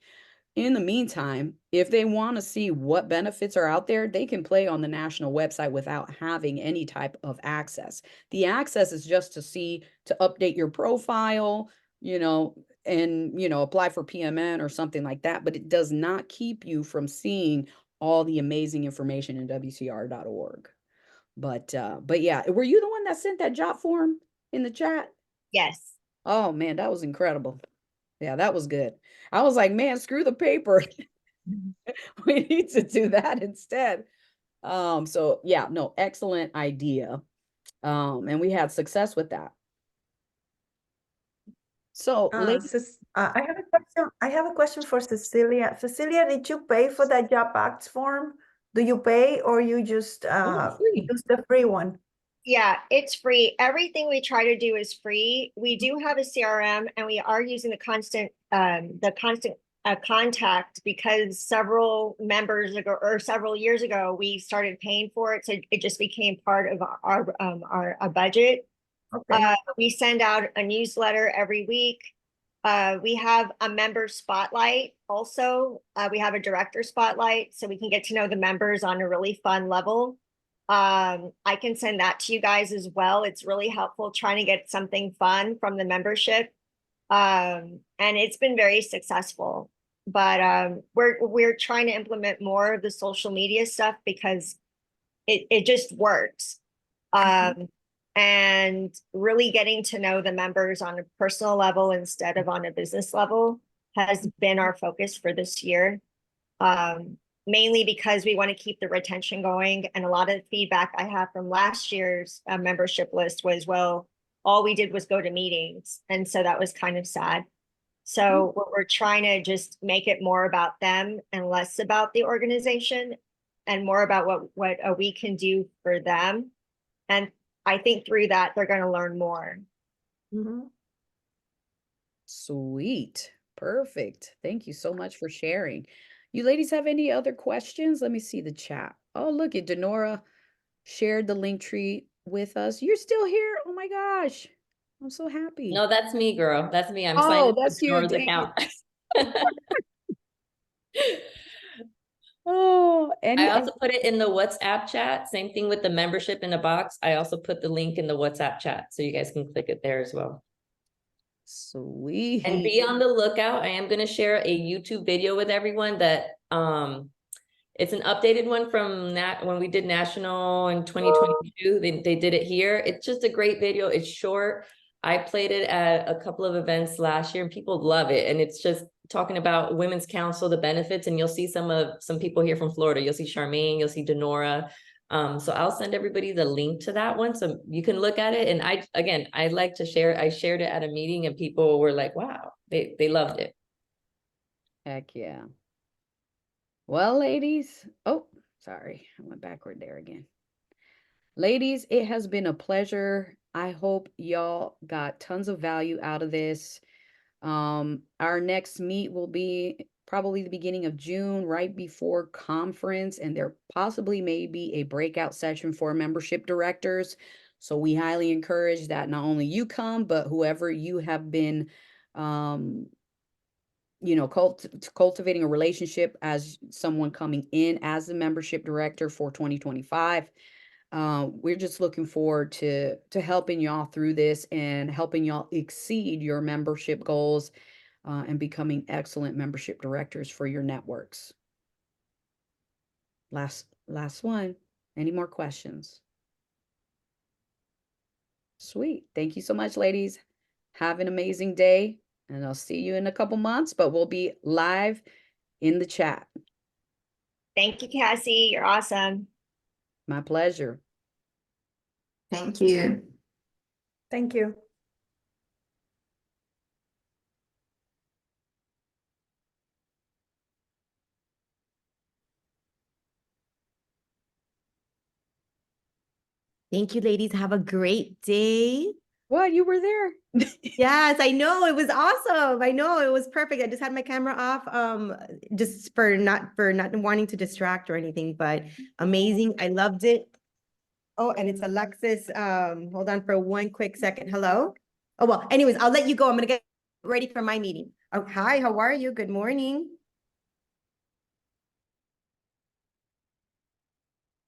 Speaker 2: In the meantime, if they want to see what benefits are out there, they can play on the national website without having any type of access. The access is just to update your profile, and, apply for PMN or something like that, but it does not keep you from seeing all the amazing information in WCR.org. But yeah, were you the one that sent that job form in the chat?
Speaker 9: Yes.
Speaker 2: Oh man, that was incredible. Yeah, that was good. I was like, man, screw the paper. We need to do that instead. So yeah, no, excellent idea. And we had success with that. So
Speaker 6: I have a question. I have a question for Cecilia. Cecilia, did you pay for that job acts form? Do you pay, or you just
Speaker 2: free.
Speaker 6: use the free one?
Speaker 9: Yeah, it's free. Everything we try to do is free. We do have a CRM, and we are using the constant contact, because several members ago or several years ago, we started paying for it. So it just became part of our budget.
Speaker 6: Okay.
Speaker 9: We send out a newsletter every week. We have a member spotlight also. We have a director spotlight, so we can get to know the members on a really fun level. I can send that to you guys as well. It's really helpful trying to get something fun from the membership. And it's been very successful. But we're trying to implement more of the social media stuff because it just works. And really getting to know the members on a personal level instead of on a business level has been our focus for this year. Mainly because we want to keep the retention going. And a lot of feedback I have from last year's membership list was, well, all we did was go to meetings. And so that was kind of sad. So we're trying to just make it more about them and less about the organization and more about what we can do for them. And I think through that, they're going to learn more.
Speaker 2: Sweet. Perfect. Thank you so much for sharing. You ladies have any other questions? Let me see the chat. Oh, look at Denora shared the link tree with us. You're still here. Oh my gosh. I'm so happy.
Speaker 3: No, that's me, girl. That's me. I'm
Speaker 2: Oh,
Speaker 3: signing up
Speaker 2: that's
Speaker 3: for
Speaker 2: you.
Speaker 3: Nora's
Speaker 2: Dang
Speaker 3: account.
Speaker 2: Oh,
Speaker 3: I also put it in the WhatsApp chat. Same thing with the membership in the box. I also put the link in the WhatsApp chat so you guys can click it there as well.
Speaker 2: Sweet.
Speaker 3: And be on the lookout. I am going to share a YouTube video with everyone that it's an updated one from that when we did national in 2022. They did it here. It's just a great video. It's short. I played it at a couple of events last year and people love it. And it's just talking about Women's Council, the benefits, and you'll see some people here from Florida. You'll see Charmaine, you'll see Denora. So I'll send everybody the link to that one so you can look at it. And I like to share. I shared it at a meeting and people were like, wow, they loved it.
Speaker 2: Heck yeah. Well, ladies, oh, sorry, I went backward there again. Ladies, it has been a pleasure. I hope y'all got tons of value out of this. Our next meet will be probably the beginning of June, right before conference, and there possibly may be a breakout session for membership directors. So we highly encourage that not only you come, but whoever you have been cultivating a relationship as someone coming in as the membership director for 2025. We're just looking forward to helping y'all through this and helping y'all exceed your membership goals and becoming excellent membership directors for your networks. Last one. Any more questions? Sweet. Thank you so much, ladies. Have an amazing day. And I'll see you in a couple months, but we'll be live in the chat.
Speaker 9: Thank you, Cassie. You're awesome.
Speaker 2: My pleasure.
Speaker 1: Thank you.
Speaker 6: Thank you.
Speaker 1: Thank you, ladies. Have a great day.
Speaker 2: What? You were there?
Speaker 1: Yes, I know. It was awesome. I know it was perfect. I just had my camera off, just for not wanting to distract or anything, but amazing. I loved it. Oh, and it's Alexis. Hold on for one quick second. Hello. Oh, well, anyways, I'll let you go. I'm gonna get ready for my meeting. Oh, hi, how are you? Good morning.